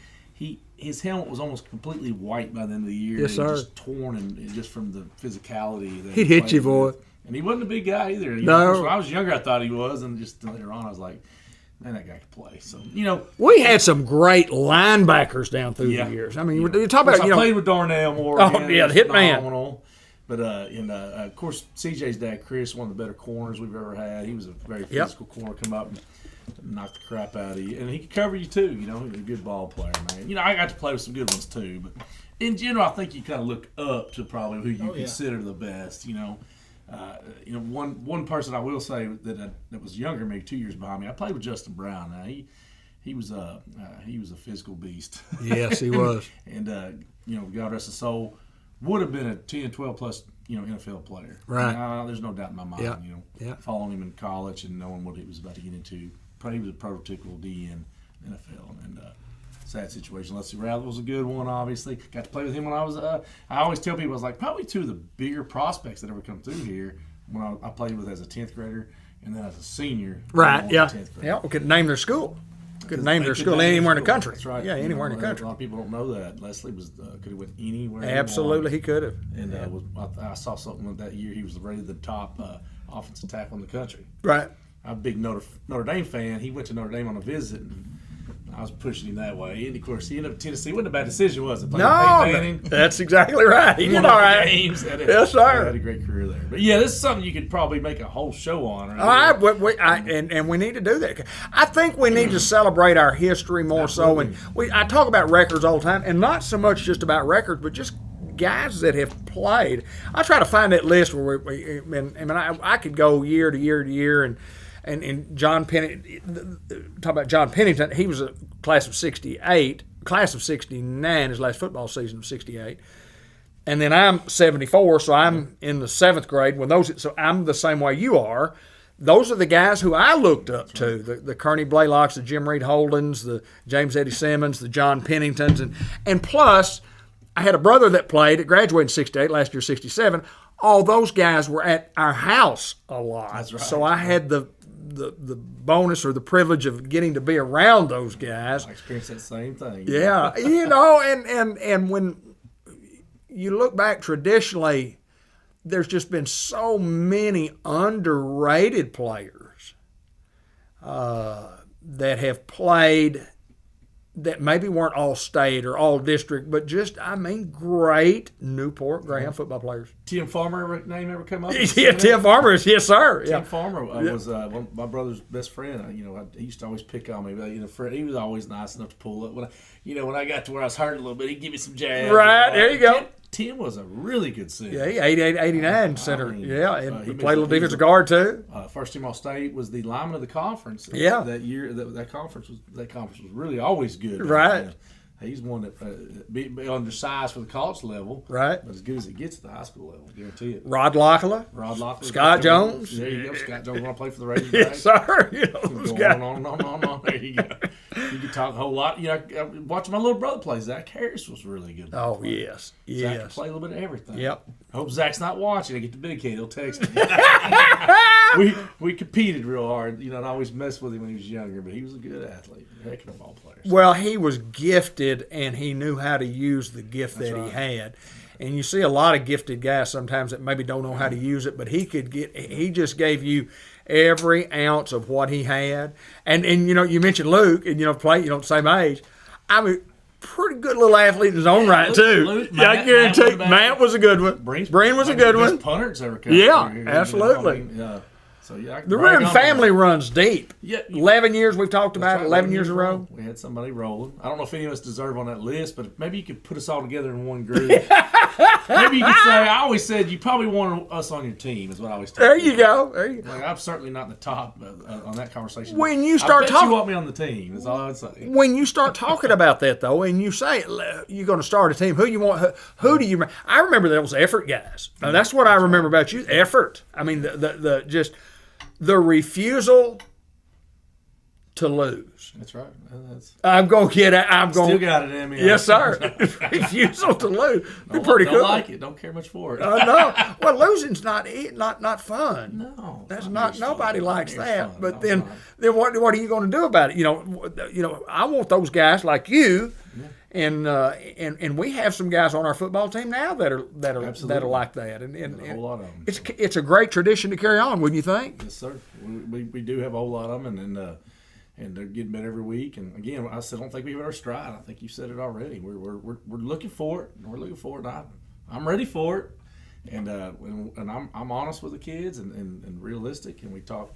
His helmet was almost completely white by the end of the year. Yes, sir. Just torn and just from the physicality. That He'd he hit played you, boy. with. And he wasn't a big guy either. You No. know, of course, when I was younger, I thought he was, and just later on, I was like, man, that guy could play. So, you know, We had some great linebackers down through Yeah. the years. I mean, you talk of course, about, I you know, played with Darnell Moore. Oh, yeah, the hitman. Phenomenal. But of course, CJ's dad, Chris, one of the better corners we've ever had. He was a very physical corner, come up and knock the crap out of you, and he could cover you too. You know, he was a good ball player, man. You know, I got to play with some good ones too. But in general, I think you kind of look up to probably who you consider the best. You know, one person I will say that was younger than me, 2 years behind me. I played with Justin Brown. Now he was a physical beast. yes, he was. And you know, God rest his soul, would have been a 10, 12 plus, you know, NFL player. Right. There's no doubt in my mind. Yeah. You know, Yeah. following him in college and knowing what he was about to get into. Probably he was a prototypical DN. NFL. And sad situation. Leslie Rather was a good one, obviously. Got to play with him when I was. I always tell people, I was like probably two of the bigger prospects that ever come through here when I played with as a 10th grader and then as a senior. Right, yeah. 10th grade. Yeah, we could name their school. Could name their They school could name anywhere in their the school. country. That's right. Yeah, anywhere in the A country. lot of people don't know that. Leslie was could have went anywhere. Absolutely, he could have. And I saw something that year he was rated the top offensive tackle in the country. Right. I'm a big Notre Dame fan. He went to Notre Dame on a visit, and I was pushing him that way. And of course, he ended up at Tennessee. Wasn't a bad decision, was it? Playing with Peyton Manning. That's exactly right. He did Won all all the right. games. Yes, sir. Had a great career there. But yeah, this is something you could probably make a whole show on. Right? All right, and we need to do that. I think we need to celebrate our history more so. And I talk about records all the time, and not so much just about records, but just guys that have played. I try to find that list where I could go year to year to year, and John Pennington. Talk about John Pennington. He was a class of '68, class of '69. His last football season of '68. And then I'm 74, so I'm in the 7th grade. So I'm the same way you are. Those are the guys who I looked up to: the Kearney Blaylocks, the Jim Reed Holdens, the James Eddie Simmons, the John Penningtons, and plus, I had a brother that played. It graduated in '68, last year '67. All those guys were at our house a lot. That's right. So I had the bonus or the privilege of getting to be around those guys. I experienced that same thing. Yeah, and when you look back traditionally, there's just been so many underrated players that have played that maybe weren't all state or all district, but just, great Newport Greyhound football players. Tim Farmer name ever come up? Yeah, Tim Farmer, yes, sir. Tim Yeah. Farmer was one of my brother's best friend. He used to always pick on me. But, Fred, he was always nice enough to pull up. When I got to where I was hurting a little bit, he'd give me some jabs. Right, there you go. Tim was a really good center. Yeah, he 88, 89 center. I mean, And he played a little was- defensive guard too. First team All State, was the lineman of the conference. Yeah. That year, that conference was really always good. Right. He's one that be undersized for the college level, Right. but as good as it gets at the high school level, guarantee it. Rod Locklear. Rod Locklear, Scott Jones. There you go. Scott Jones want to play for the Razorbacks. Yes, sir. Those Go guys. on. There you go. You can talk a whole lot. I watched my little brother play. Zach Harris was really good. Oh, yes. Zach can Yes. play a little bit of everything. Yep. I hope Zach's not watching. I get the big kid. He'll text me. we competed real hard. And I always messed with him when he was younger, but he was a good athlete. Heck of a ball player. Well, he was gifted, and he knew how to use the gift that right. he had. And you see a lot of gifted guys sometimes that maybe don't know how to use it, but he just gave you every ounce of what he had. And you mentioned Luke, and the same age. I mean, pretty good little athlete in his own right too. Luke, Yeah, I guarantee Matt was a good one. Breen was a good one. Punter that's ever come Yeah, through here, absolutely. So yeah, I can The brag Reardon on family that. runs deep. Yeah, 11 years we've talked about That's it. right, 11 years in a row. We had somebody rolling. I don't know if any of us deserve on that list, but maybe you could put us all together in one group. Maybe you could say, I always said you probably want us on your team, is what I always tell There people. you go. There you go. Like, I'm certainly not in the top on that conversation. When you start I bet talking- you want me on the team, that's all I would say. When you start talking about that, though, and you say you're going to start a team, who you want? Who do you? I remember those effort guys. Now, that's what I remember about you. Effort. I mean, the refusal to lose. That's right. That's, I'm going to get it. I'm still going. got it in me. Yes, sir. Refusal to lose. Be pretty don't cool. like it. Don't care much for it. No. Well, losing's not fun. No. That's it's not. fun. Nobody It's likes fun. that. But No, then it's not. what are you going to do about it? I want those guys like you. And we have some guys on our football team now that are Absolutely. like that, and a whole lot of them. it's a great tradition to carry on, wouldn't you think? Yes, sir. We do have a whole lot of them, and they're getting better every week. And again, I said, I don't think we've ever stride. I think you said it already. We're looking for it. We're looking for it. And I'm ready for it. And I'm honest with the kids and realistic. And we talk.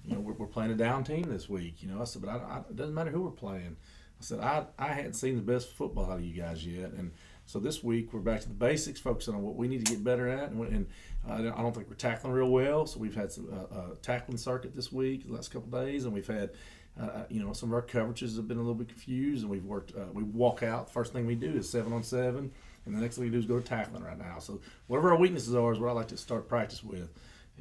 We're playing a down team this week. I said, but it doesn't matter who we're playing. I said, I hadn't seen the best football out of you guys yet. And so this week we're back to the basics, focusing on what we need to get better at. And I don't think we're tackling real well. So we've had some tackling circuit this week, the last couple of days, and we've had some of our coverages have been a little bit confused. And we've worked. We walk out. First thing we do is 7-on-7, and the next thing we do is go to tackling right now. So whatever our weaknesses are is what I like to start practice with.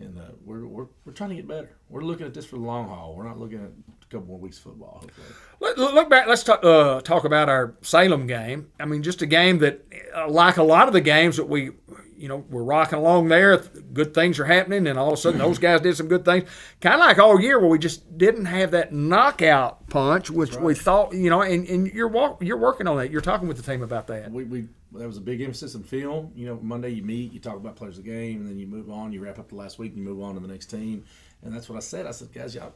And we're trying to get better. We're looking at this for the long haul. We're not looking at a couple more weeks of football, hopefully. Look back. Let's talk about our Salem game. I mean, just a game that, like a lot of the games that we're rocking along there. Good things are happening, and all of a sudden those guys did some good things. Kind of like all year where we just didn't have that knockout punch, which we thought, and you're working on that. You're talking with the team about that. That was a big emphasis in film. Monday you meet, you talk about players of the game, and then you move on. You wrap up the last week, and you move on to the next team. And that's what I said. I said, guys, y'all,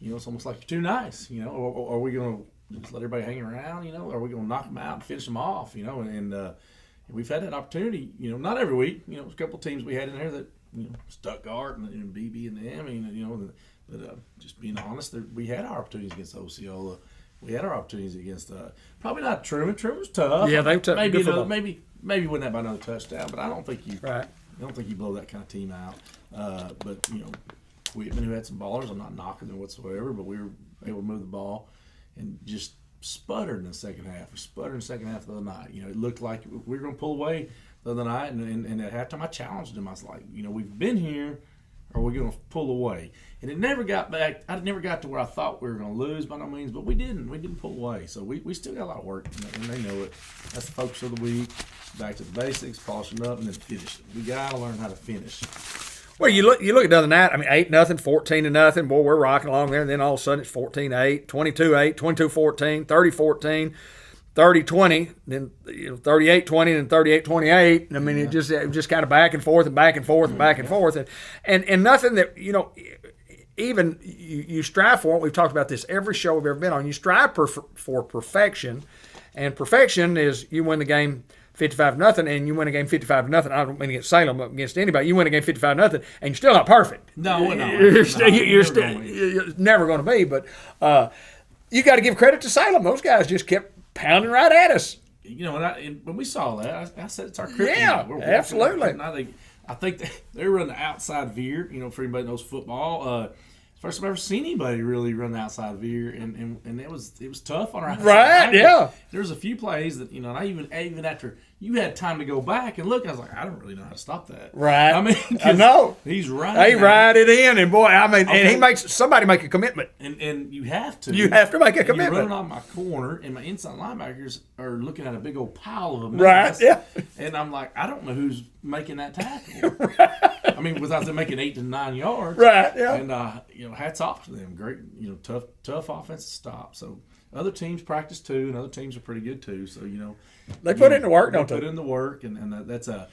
it's almost like you're too nice. Or are we going to just let everybody hang around? Are we going to knock them out and finish them off? And we've had that opportunity. Not every week. A couple of teams we had in there that Stuttgart and BB and them. But just being honest, we had our opportunities against Osceola. We had our opportunities against probably not Truman. Truman was tough. Yeah, they took maybe win that by another touchdown, but I don't think you right. I don't think you blow that kind of team out. But Whitman, who had some ballers, I'm not knocking them whatsoever, but we were able to move the ball and just sputtered in the second half. We sputtered in the second half of the other night. It looked like we were going to pull away the other night, and at halftime I challenged him. I was like, we've been here. Are we going to pull away? And it never got back. I never got to where I thought we were going to lose by no means, but we didn't. We didn't pull away. So we still got a lot of work, and they know it. That's the focus of the week. Back to the basics, polishing up, and then finishing. We got to learn how to finish. Well, you look at the other night. I mean, 8-0, 14-0. Boy, we're rocking along there, and then all of a sudden it's 14-8, 22-8, 22-14, 30-14. 30-20, then 38-20, and 38-28. I mean, it just kind of back and forth and back and forth and back and forth, and nothing that even you strive for. We've talked about this every show we've ever been on. You strive for perfection, and perfection is you win the game 55-0, and you win a game 55-0. I don't mean against Salem, but against anybody. You win a game 55-0, and you're still not perfect. No, you're never going to be. But you got to give credit to Salem. Those guys just kept pounding right at us. When we saw that, I said it's our kryptonite. Yeah, absolutely. I think they run the outside veer. For anybody that knows football, first time I've ever seen anybody really run the outside veer, and it was tough on our outside. Right, yeah. There was a few plays that and I even after you had time to go back and look, I was like, I don't really know how to stop that. Right. I mean, I know he's right. They ride it in, and boy, I mean, and he makes somebody make a commitment. And you have to. You have to make a commitment. You're running off my corner, and my inside linebackers are looking at a big old pile of them. Right. Yeah. And I'm like, I don't know who's making that tackle. Right. I mean, without them making 8 to 9 yards. Right. Yeah. And hats off to them. Great. Tough offensive stop. So other teams practice too, and other teams are pretty good too. So they put in the work, don't they? Put in the work, and that's a.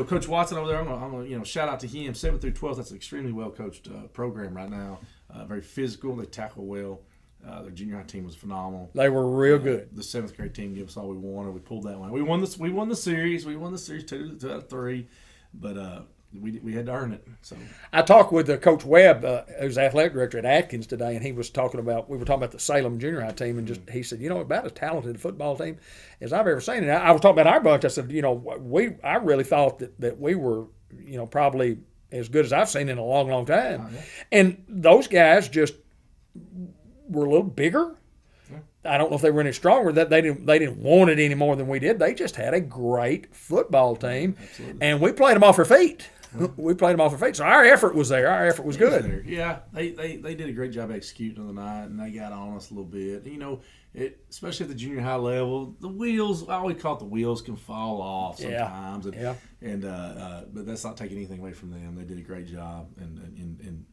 Coach Watson over there. I'm gonna shout out to him. 7th through 12th. That's an extremely well coached program right now. Very physical. They tackle well. Their junior high team was phenomenal. They were real good. The 7th grade team gave us all we wanted. We pulled that one. We won the series. We won the series 2 out of 3, but we had to earn it. So I talked with Coach Webb, who's athletic director at Atkins today, and he was talking about. We were talking about the Salem junior high team, and just he said, about as talented a football team as I've ever seen. And I was talking about our bunch. I said, I really thought that we were, probably as good as I've seen in a long, long time. Oh, yeah. And those guys just were a little bigger. Yeah. I don't know if they were any stronger. That they didn't want it any more than we did. They just had a great football team, absolutely. And we played them off our feet. We played them off our feet. So our effort was there. Our effort was good. Yeah, they did a great job executing on the night, and they got on us a little bit. Especially at the junior high level, the wheels. I always call it the wheels can fall off sometimes. But that's not taking anything away from them. They did a great job and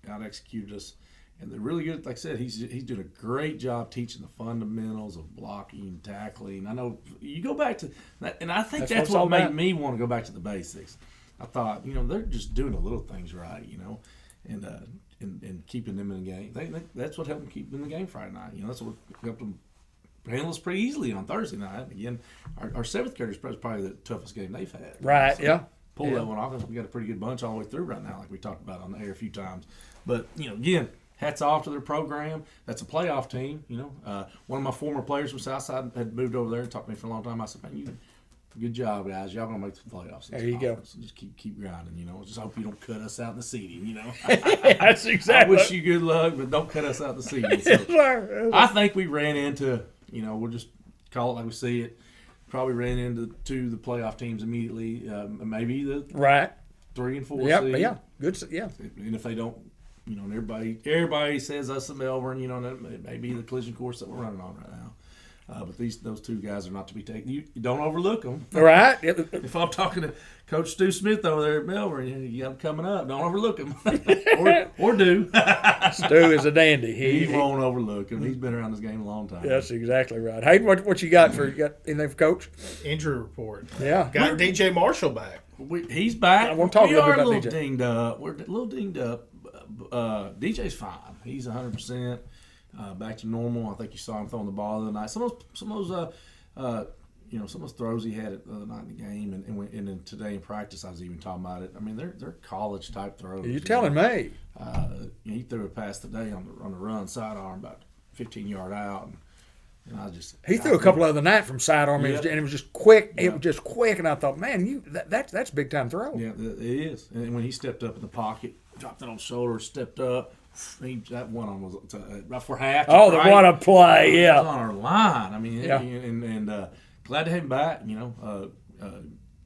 out executed us. And they're really good. Like I said, he's doing a great job teaching the fundamentals of blocking, tackling. I know you go back to that, and I think that's what made me want to go back to the basics. I thought, they're just doing the little things right, and keeping them in the game. That's what helped them keep them in the game Friday night. That's what helped them handle us pretty easily on Thursday night. Again, our 7th graders probably the toughest game they've had. Right, so yeah. Pull that one off. We got a pretty good bunch all the way through right now, like we talked about on the air a few times. But, again, hats off to their program. That's a playoff team, One of my former players from Southside had moved over there and talked to me for a long time. I said, man, good job, guys. Y'all gonna make the playoffs. There you go. Just keep grinding. Just hope you don't cut us out in the seeding. That's exactly. I wish you good luck, but don't cut us out the seeding. So I think we ran into. We'll just call it like we see it. Probably ran into the playoff teams immediately. Maybe the 3 and 4 Yeah, seed. yeah, good. Yeah, And if they don't, and everybody says us and Melbourne, that it may be the collision course that we're running on right now. But those two guys are not to be taken. You don't overlook them. all right. If I'm talking to Coach Stu Smith over there at Melbourne, you got him coming up. Don't overlook him, or do. Stu is a dandy. He won't overlook him. He's been around this game a long time. That's exactly right. Hayden, what you got anything for Coach? Injury report. Yeah, Got DJ Marshall back. He's back. I won't talk we a little are bit a about little DJ. dinged up. We're a little dinged up. DJ's fine. He's 100%. Back to normal. I think you saw him throwing the ball the other night. Some of those throws he had the other night in the game, and then today in practice, I was even talking about it. I mean, they're college type throws. You're telling me. He threw a pass today on the run sidearm about 15-yard out, and I just He threw a couple other night from sidearm, Yep. and it was just quick. Yeah. It was just quick, and I thought, man, that's big time throw. Yeah, it is. And when he stepped up in the pocket, dropped it on shoulder, stepped up. That one on was right for half. Oh, right? what a play! It was Yeah, on our line. I mean, Yeah. and glad to have him back.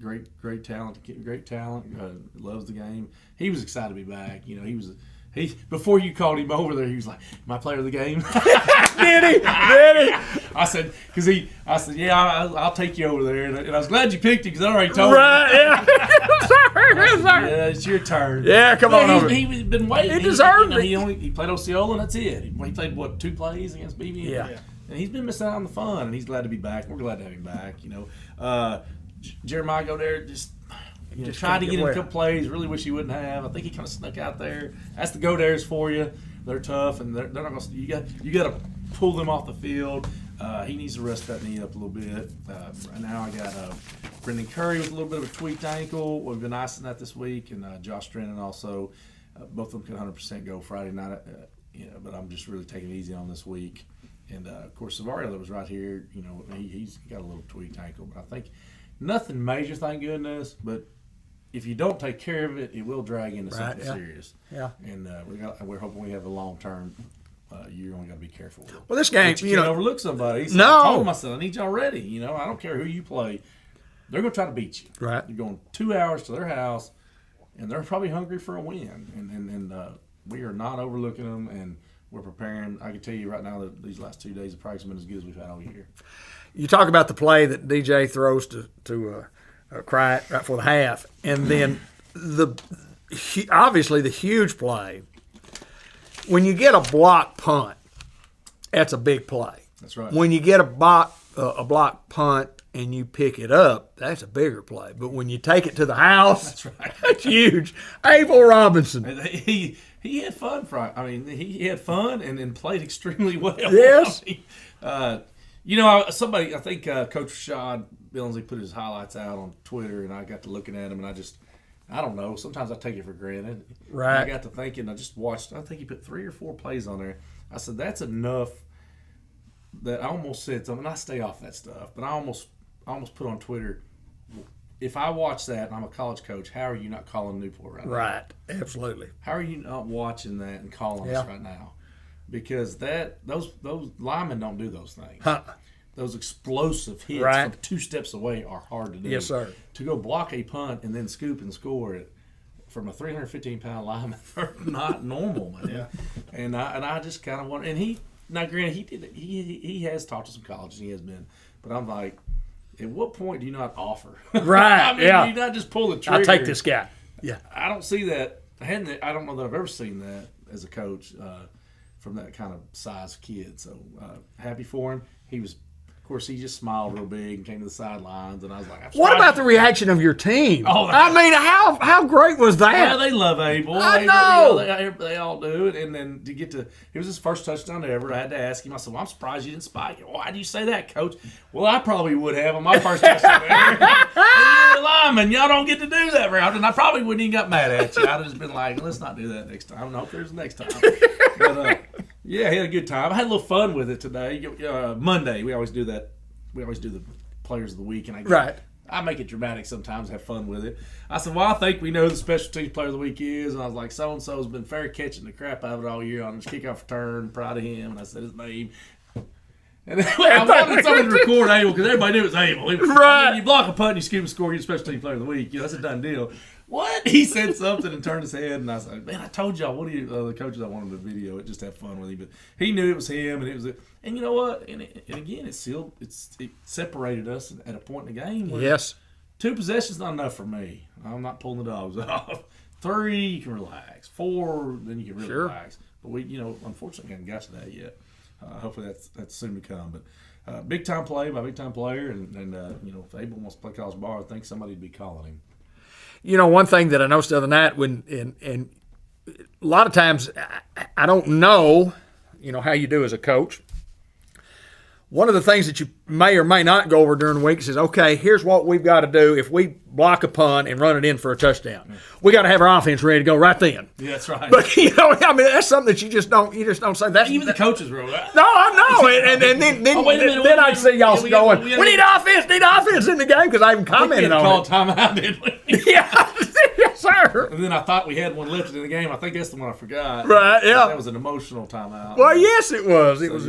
Great talent. Loves the game. He was excited to be back. He before you called him over there, he was like, "My player of the game." did he? I said, "Yeah, I'll take you over there." And I was glad you picked him because I already told Right? Yeah. Sorry. you. Yeah, it's your turn. Yeah, come on over. He's been waiting. He deserved it. He played Osceola, and that's it. He played 2 plays against BB. Yeah. And he's been missing out on the fun, and he's glad to be back. We're glad to have him back. Jeremiah go there just tried to get in a couple plays. Really wish he wouldn't have. I think he kind of snuck out there. That's the go dares for you. They're tough, and they're not going to. You got to pull them off the field. He needs to rest that knee up a little bit. Right now, I got Brendan Curry with a little bit of a tweaked ankle. We've been icing that this week, and Josh Drennan also. Both of them could 100% go Friday night. But I'm just really taking it easy on this week. And of course, Savario that was right here. He's got a little tweaked ankle, but I think nothing major, thank goodness. But if you don't take care of it, it will drag into something serious. Yeah. And we're hoping we have a long term. You only got to be careful with it. Well, this game, But you can't overlook somebody. So No. I told myself, I need y'all ready. I don't care who you play. They're going to try to beat you. Right. You're going 2 hours to their house, and they're probably hungry for a win. And we are not overlooking them, and we're preparing. I can tell you right now that these last 2 days of practice have been as good as we've had all year. You talk about the play that DJ throws to Crichton right for the half, and then obviously the huge play. When you get a block punt, that's a big play. That's right. When you get a block punt and you pick it up, that's a bigger play. But when you take it to the house, That's right. that's huge. Abel Robinson. And he had fun. He had fun and played extremely well. Yes. Somebody, I think Coach Rashad Billingsley put his highlights out on Twitter, and I got to looking at him, and I don't know. Sometimes I take it for granted. Right. And I got to thinking. I just watched. I think he put 3 or 4 plays on there. I said that's enough. That I almost said something. I stay off that stuff, but I almost put on Twitter. If I watch that and I'm a college coach, how are you not calling Newport right now? Right. Absolutely. How are you not watching that and calling us right now? Because those linemen don't do those things. Huh. Those explosive hits Right. from 2 steps away are hard to do. Yes, sir. To go block a punt and then scoop and score it from a 315-pound lineman are not normal, man. Yeah. And I just kind of wonder. And granted, he has talked to some colleges. He has been, but I'm like, at what point do you not offer? Right. Do you not just pull the trigger? I'll take this guy. Yeah. I don't see that. I don't know that I've ever seen that as a coach from that kind of size kid. So happy for him. Of course, he just smiled real big and came to the sidelines, and I was like, What about the reaction of your team? Oh, I mean, how great was that? Yeah, they love Abel. I know. They all do. And then it was his first touchdown ever. I had to ask him. I said, "Well, I'm surprised you didn't spike it." Why do you say that, Coach? Well, I probably would have on my first touchdown ever. You're a lineman. Y'all don't get to do that very often. I probably wouldn't even got mad at you. I'd have just been like, let's not do that next time. I don't know if there's next time. But, yeah, he had a good time. I had a little fun with it today. Monday, we always do that. We always do the players of the week, and I make it dramatic sometimes, have fun with it. I said, well, I think we know who the special teams player of the week is. And I was like, so-and-so's been fair catching the crap out of it all year on his kickoff return. Proud of him. And I said his name. And then, I wanted someone to record Abel because everybody knew it was Abel. Right. You block a punt and you scoop and score, you're the special team player of the week. That's a done deal. what? He said something and turned his head, and I was like, man, I told y'all, what do you, the coaches I wanted to video it, just have fun with him. But he knew it was him, and it was, and you know what? And again, it separated us at a point in the game where Yes. 2 possessions not enough for me. I'm not pulling the dogs off. 3, you can relax. 4, then you can really relax. But we, unfortunately, haven't got to that yet. Hopefully that's soon to come. But big time play by big time player, and if Abel wants to play college ball, I think somebody'd be calling him. One thing that I noticed the other night and a lot of times I don't know, how you do as a coach. One of the things that you may or may not go over during the week is, okay, here's what we've got to do if we block a punt and run it in for a touchdown. We got to have our offense ready to go right then. Yeah, that's right. But that's something that you just don't say. That's even the coaches wrote that. No, I know. And then I'd see y'all going, we need offense in the game because I even commented on it. Call timeout, didn't we? Yeah, yes, sir. And then I thought we had one left in the game. I think that's the one I forgot. Right, yeah. That was an emotional timeout. Well, yes, it was. It was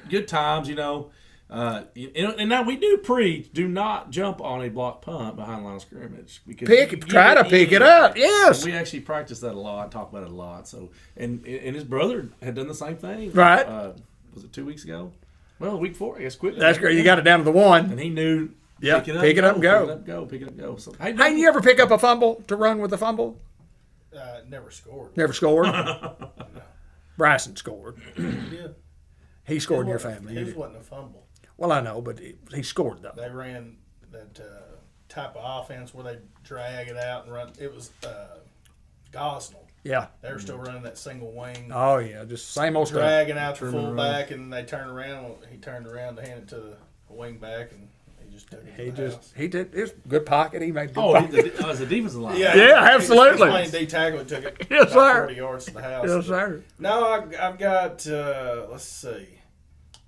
good times, and now we do preach: do not jump on a block punt behind the line of scrimmage because try to pick it up. Yes, and we actually practice that a lot, talk about it a lot. So, and his brother had done the same thing. Right? Was it 2 weeks ago? Well, week 4, I guess. Quit. That's great. You got it down to the 1, and he knew. Yeah, pick it up and go. Pick it up and go. So, hey, you ever pick up a fumble to run with a fumble? Never scored. Never scored. Bryson scored. Yeah. He scored in your family. His wasn't a fumble. Well, I know, but he scored though. They ran that type of offense where they drag it out and run. It was Gosnell. Yeah. They were still running that single wing. Oh yeah, just same old stuff. Dragging out the fullback, and they turned around. He turned around to hand it to the wing back, and he just took it. He did. It was good pocket. He made good. As a defensive line. Yeah, absolutely. He was playing D tackle. Took it. Yes, about sir. 40 yards to the house. Yes, sir. No, I've got. Let's see.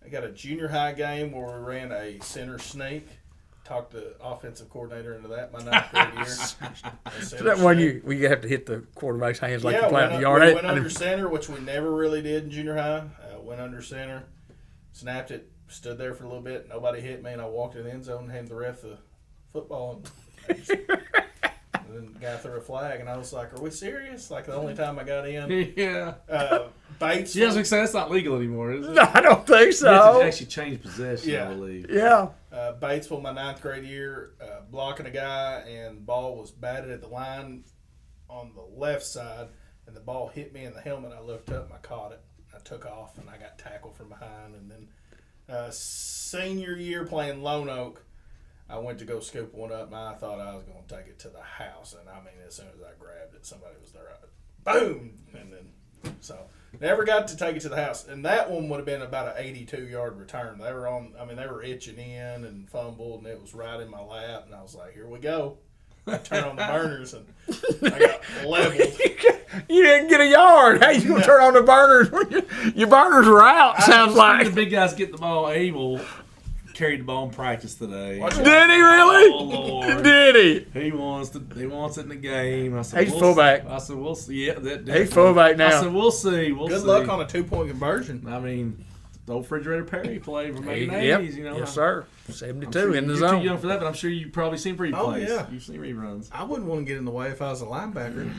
I got a junior high game where we ran a center sneak. Talked the offensive coordinator into that my 9th grade year. So that one you have to hit the quarterback's hands like you play out in the yard. We went under center, which we never really did in junior high. Went under center, snapped it, stood there for a little bit. Nobody hit me, and I walked in the end zone and handed the ref the football. And then the guy threw a flag, and I was like, "Are we serious?" Like the only time I got in. Yeah. Bates. Yeah, I was going to say, that's not legal anymore, is it? No, I don't think so. You have to actually change possession, I believe. Yeah. Batesville, my 9th grade year, blocking a guy, and the ball was batted at the line on the left side, and the ball hit me in the helmet. I looked up and I caught it. I took off, and I got tackled from behind. And then senior year playing Lone Oak, I went to go scoop one up, and I thought I was going to take it to the house. And, as soon as I grabbed it, somebody was there. Boom! And then, so... Never got to take it to the house, and that one would have been about an 82-yard return. They were itching in and fumbled, and it was right in my lap, and I was like, "Here we go." I turned on the burners, and I got leveled. You didn't get a yard. How you gonna turn on the burners when your burners were out? Sounds like the big guys get the ball. Abel carried the ball in practice today. Did he really? Oh, Lord. Did he? He wants it in the game. I said, He's fullback. I said, we'll see. Yeah, he's fullback now. I said, we'll see. Good luck on a 2-point conversion. I mean, the old Refrigerator Perry played for making Yep. 80s, Yes, sir. 72 sure in the you're zone. too young for that, but I'm sure you've probably seen replays. Oh, yeah. You've seen reruns. I wouldn't want to get in the way if I was a linebacker.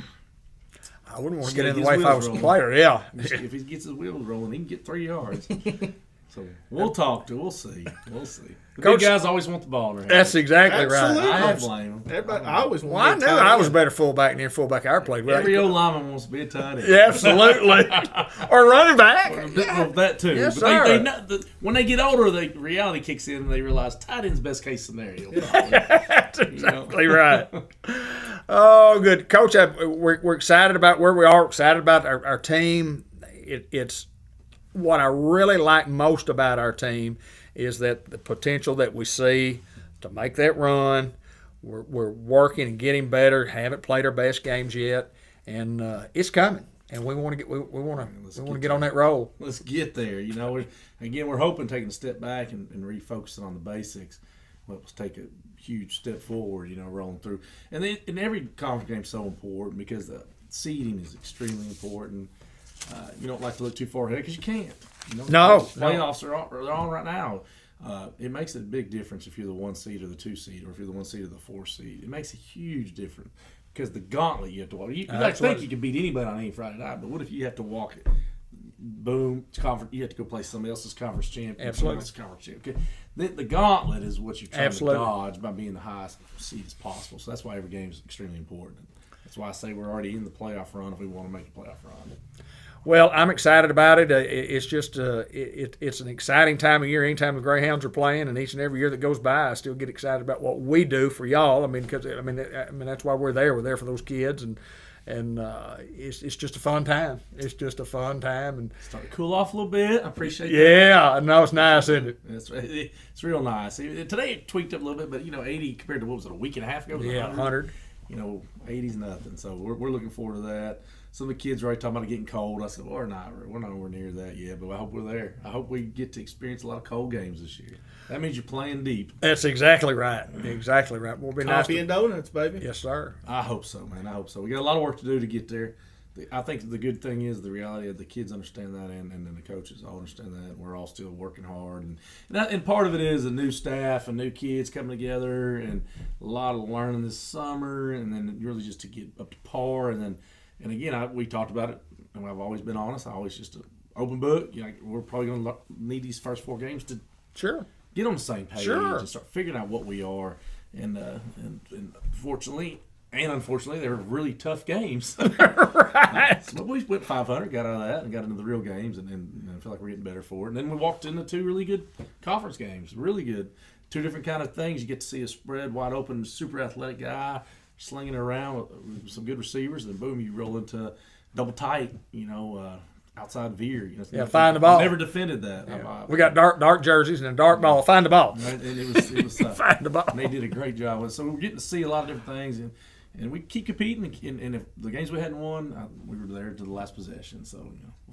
I wouldn't want to Just get in get the way his if I was a wheels player. Yeah. If he gets his wheels rolling, he can get 3 yards. So we'll talk to. We'll see. The Coach, big guys always want the ball in their That's hands. exactly Absolutely. right. I don't blame them. Everybody, I always Well, I wanted knew to get I was tight better fullback than fullback I played with. Every old lineman wants to be a tight end. Yeah, absolutely. Or running back. Well, that too. Yes, but sir. they know when they get older, the reality kicks in and they realize tight end's best case scenario. That's exactly right. Oh, good. Coach, we're excited about where we are, excited about our team. It's what I really like most about our team is that the potential that we see to make that run. We're working and getting better. Haven't played our best games yet, and it's coming. And we want to get on that roll. Let's get there. We're hoping taking a step back and refocusing on the basics. Let's take a huge step forward. Rolling through. And every conference game is so important because the seeding is extremely important. You don't like to look too far ahead because you can't. No. Playoffs are on right now. It makes a big difference if you're the 1 seed or the 2 seed, or if you're the 1 seed or the 4 seed. It makes a huge difference. because the gauntlet you have to walk. You That's think what- you can beat anybody on any Friday night, but what if you have to walk it? Boom, it's conference. You have to go play somebody else's conference champion. Absolutely. Somebody else's conference champion. Okay. The gauntlet is what you're trying Absolutely. to dodge by being the highest seed as possible. So that's why every game is extremely important. That's why I say we're already in the playoff run if we want to make a playoff run. Well, I'm excited about it. It's just it's an exciting time of year. Anytime the Greyhounds are playing, and each and every year that goes by, I still get excited about what we do for y'all. I mean, because I mean that's why we're there. We're there for those kids, and it's just a fun time. It's just a fun time, and Starting to cool off a little bit. I appreciate that. yeah, no, it's nice, isn't it? It's real nice. Today it tweaked up a little bit, but 80 compared to what was it, a week and a half ago? It was Yeah, 100. 80's nothing. So we're looking forward to that. Some of the kids are already talking about it getting cold. I said, well, we're not nowhere near that yet, but I hope we're there. I hope we get to experience a lot of cold games this year. That means you're playing deep. That's exactly right. Exactly right. Will be nice. Coffee and donuts, baby. Yes, sir. I hope so, man. I hope so. We got a lot of work to do to get there. I think the good thing is the reality of the kids understand that, and then the coaches all understand that. We're all still working hard, and part of it is the new staff and new kids coming together, and a lot of learning this summer, and then really just to get up to par, and again, we talked about it, and I've always been honest. I always just an open book. We're probably going to need these first 4 games to Sure. get on the same page Sure. and start figuring out what we are, and fortunately. And unfortunately, they were really tough games. Right. But we went 500, got out of that, and got into the real games, and I feel like we're getting better for it. And then we walked into 2 really good conference games, really good. 2 different kind of things. You get to see a spread, wide open, super athletic guy slinging it around with some good receivers, and then boom, you roll into double tight, outside veer. Yeah, find the ball. Never defended that. We got dark jerseys and a dark ball. Find the ball. And it was Find the ball. and they did a great job with it. So we're getting to see a lot of different things, and we keep competing. And if the games we hadn't won, we were there to the last possession. So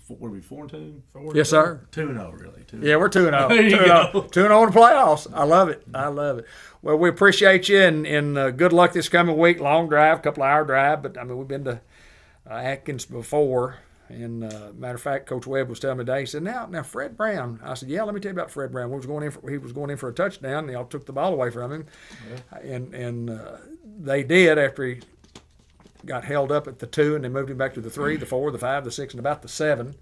what are we 4-2? Yes, sir. 2-0, really. 2-0. Yeah, we're 2-0. There you 2-0. go. 2-0 in the playoffs. I love it. I love it. Well, we appreciate you, and good luck this coming week. Long drive, couple of hour drive, but I mean we've been to Atkins before. And matter of fact, Coach Webb was telling me today. He said, "Now Fred Brown." I said, "Yeah, let me tell you about Fred Brown. He was going in for a touchdown. And y'all took the ball away from him, and they did after he got held up at the 2, and they moved him back to the 3, the 4, the 5, the 6, and about the 7,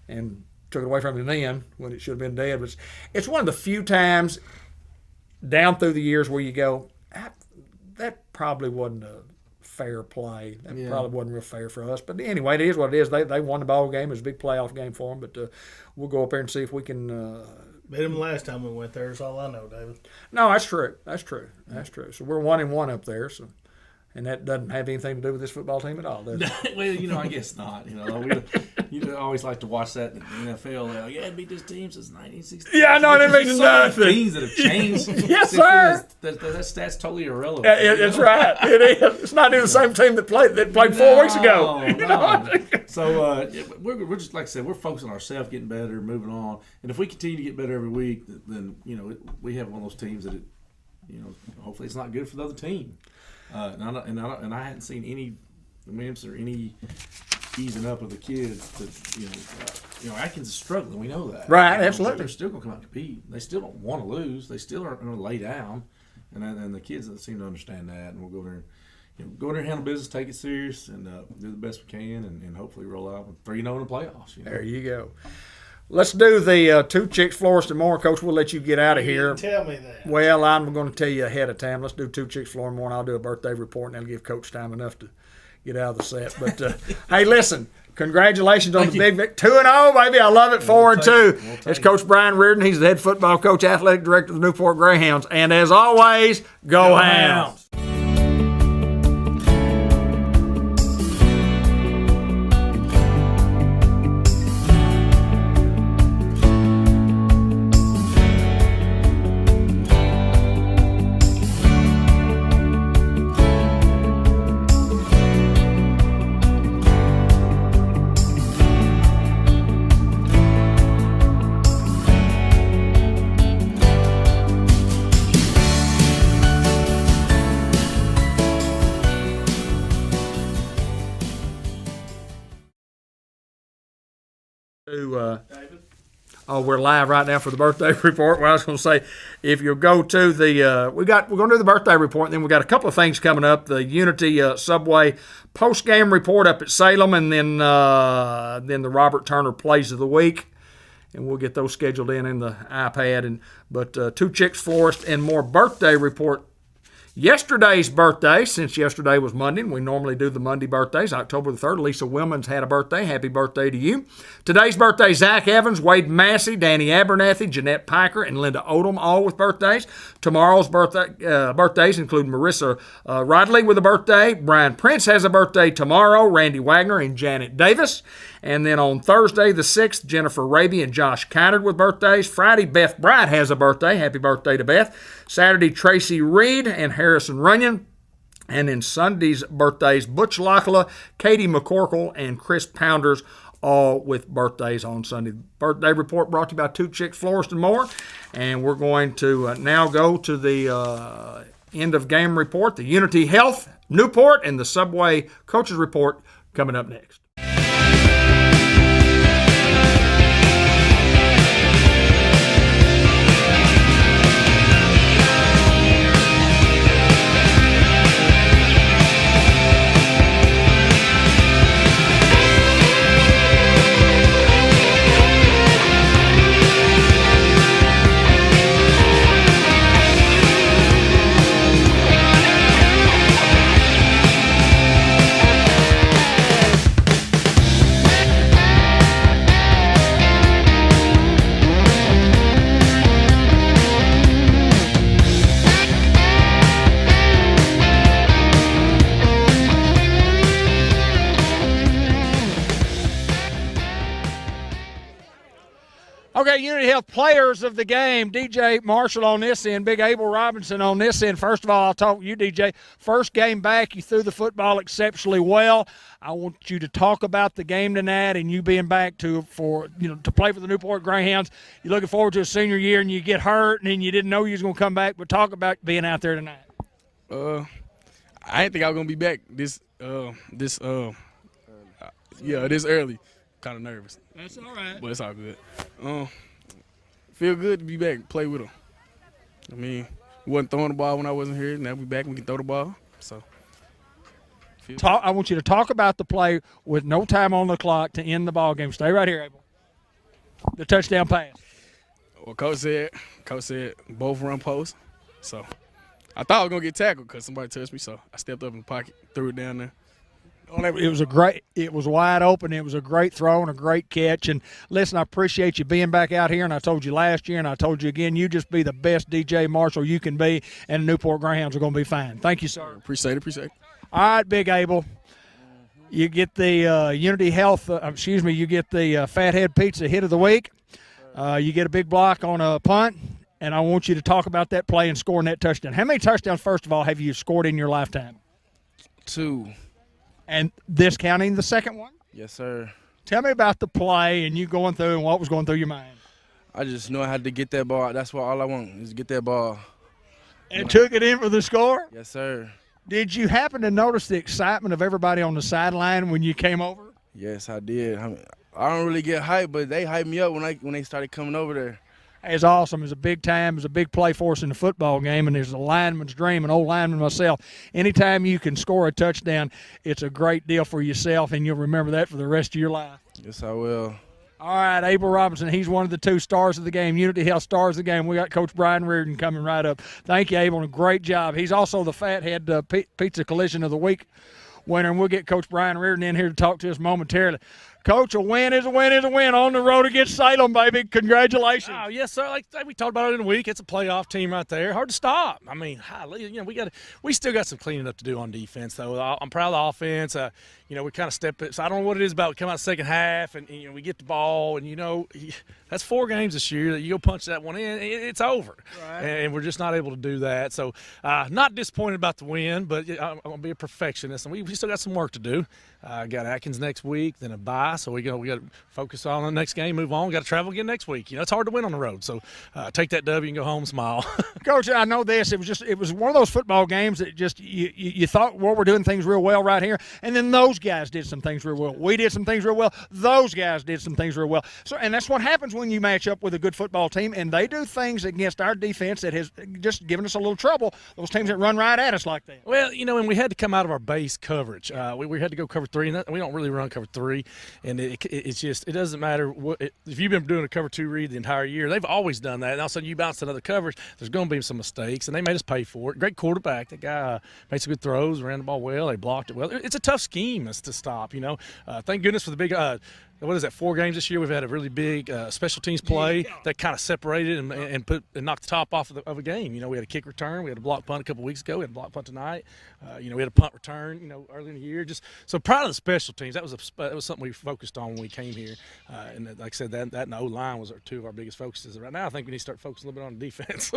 and took it away from him then when it should have been dead." But it's one of the few times down through the years where you go, that probably wasn't a fair play. That probably wasn't real fair for us. But anyway, it is what it is. They won the ball game. It was a big playoff game for them. But we'll go up there and see if we can. Beat them last time we went there. Is all I know, David. No, that's true. That's true. That's true. So we're 1-1 up there. So, and that doesn't have anything to do with this football team at all, does it? Well, I guess not. We always like to watch that in the NFL. Yeah, beat this team since 1960. Yeah, I know, that makes There's so many nothing. things that have changed. Yes, since sir. then. That stat's totally irrelevant. It's right. It is. It's not even the same team that played 4 weeks ago. No. So we're just, like I said, we're focusing on ourselves, getting better, moving on. And if we continue to get better every week, then we have one of those teams that hopefully it's not good for the other team. And I hadn't seen any wimps or any easing up of the kids. That Atkins is struggling. We know that. Right, absolutely. They're still going to come out and compete. They still don't want to lose. They still aren't going to lay down. And the kids seem to understand that. And we'll go there. Go in there and handle business, take it serious, and do the best we can, and hopefully roll out with 3-0 in the playoffs. There you go. Let's do the 2 Chicks Florida more. Coach, we'll let you get out of here. Tell me that. Well, I'm going to tell you ahead of time. Let's do 2 Chicks Florida more, and I'll do a birthday report, and that'll give Coach time enough to get out of the set. But, hey, listen, congratulations on the big 2-0, baby. I love it, 4-2. It's Coach Brian Reardon. He's the head football coach, athletic director of the Newport Greyhounds. And as always, go Hounds. Oh, we're live right now for the birthday report. Well, I was going to say, if you go to the, we're going to do the birthday report, and then we got a couple of things coming up. The Unity Subway post-game report up at Salem, and then the Robert Turner Plays of the Week. And we'll get those scheduled in the iPad. But Two Chicks Florist and more birthday report. Yesterday's birthday, since yesterday was Monday, and we normally do the Monday birthdays, October the 3rd, Lisa Willman's had a birthday. Happy birthday to you. Today's birthday, Zach Evans, Wade Massey, Danny Abernathy, Jeanette Piker, and Linda Odom, all with birthdays. Tomorrow's birthdays include Marissa Rodley with a birthday. Brian Prince has a birthday tomorrow. Randy Wagner and Janet Davis. And then on Thursday, the 6th, Jennifer Raby and Josh Kynard with birthdays. Friday, Beth Bright has a birthday. Happy birthday to Beth. Saturday, Tracy Reed and Harrison Runyon. And then Sunday's birthdays, Butch Lockla, Katie McCorkle, and Chris Pounders, all with birthdays on Sunday. Birthday report brought to you by Two Chicks Florist and more. And we're going to now go to the end of game report, the Unity Health, Newport, and the Subway Coaches Report coming up next. Okay, Unity Health players of the game. DJ Marshall on this end, Big Abel Robinson on this end. First of all, I'll talk to you, DJ. First game back, you threw the football exceptionally well. I want you to talk about the game tonight and you being back to play for the Newport Greyhounds. You're looking forward to a senior year and you get hurt and you didn't know you was going to come back, but talk about being out there tonight. I didn't think I was going to be back this early. Kind of nervous. That's all right. But it's all good. Feel good to be back, play with them. I mean, wasn't throwing the ball when I wasn't here. Now we back, we can throw the ball. So, I want you to talk about the play with no time on the clock to end the ball game. Stay right here, Abel. The touchdown pass. Well, Coach said both run posts. So, I thought I was going to get tackled because somebody touched me. So, I stepped up in the pocket, threw it down there. It was wide open. It was a great throw and a great catch. And listen, I appreciate you being back out here. And I told you last year, and I told you again, you just be the best DJ Marshall you can be, and the Newport Greyhounds are going to be fine. Thank you, sir. Appreciate it. All right, Big Abel. You get the Unity Health. You get the Fathead Pizza Hit of the Week. You get a big block on a punt. And I want you to talk about that play and scoring that touchdown. How many touchdowns, first of all, have you scored in your lifetime? 2. And this counting the second one? Yes, sir. Tell me about the play and you going through and what was going through your mind. I just know I had to get that ball. That's all I want is get that ball. And took it in for the score? Yes, sir. Did you happen to notice the excitement of everybody on the sideline when you came over? Yes, I did. I don't really get hyped, but they hyped me up when they started coming over there. It's awesome. It's a big time. It's a big play for us in the football game, and there's a lineman's dream, an old lineman myself. Anytime you can score a touchdown, it's a great deal for yourself, and you'll remember that for the rest of your life. Yes, I will. All right, Abel Robinson, he's one of the 2 stars of the game, Unity Health stars of the game. We got Coach Brian Reardon coming right up. Thank you, Abel, and a great job. He's also the Fathead Pizza Collision of the Week winner, and we'll get Coach Brian Reardon in here to talk to us momentarily. Coach, a win is a win is a win on the road against Salem, baby. Congratulations. Oh, yes, sir. Like we talked about it in a week, it's a playoff team right there. Hard to stop. I mean, we still got some cleaning up to do on defense, though. I'm proud of the offense. We kind of stepped it. So I don't know what it is about. Come out second half, and we get the ball, and that's 4 games this year that you go punch that one in, it's over. Right. And we're just not able to do that. So not disappointed about the win, but I'm gonna be a perfectionist, and we we still got some work to do. Got Atkins next week, then a bye, so we got to focus on the next game, move on. Got to travel again next week. It's hard to win on the road, so take that W and go home, smile. Coach, I know this. It was one of those football games that just you thought, well, we're doing things real well right here, and then those guys did some things real well. We did some things real well. Those guys did some things real well. So, and that's what happens when you match up with a good football team, and they do things against our defense that has just given us a little trouble. Those teams that run right at us like that. Well, and we had to come out of our base coverage. We had to go cover 3, and we don't really run cover 3, and it's just, it doesn't matter if you've been doing a cover 2 read the entire year. They've always done that, and all of a sudden you bounce another coverage, there's going to be some mistakes, and they made us pay for it. Great quarterback. That guy made some good throws, ran the ball well, they blocked it well. It's a tough scheme to stop, Thank goodness for the big what is that, 4 games this year? We've had a really big special teams play that kind of separated and knocked the top off of a game. We had a kick return. We had a block punt a couple weeks ago. We had a block punt tonight. We had a punt return, early in the year. Just so proud of the special teams. That was something we focused on when we came here. And like I said, that and the O-line was 2 of our biggest focuses. Right now, I think we need to start focusing a little bit on the defense.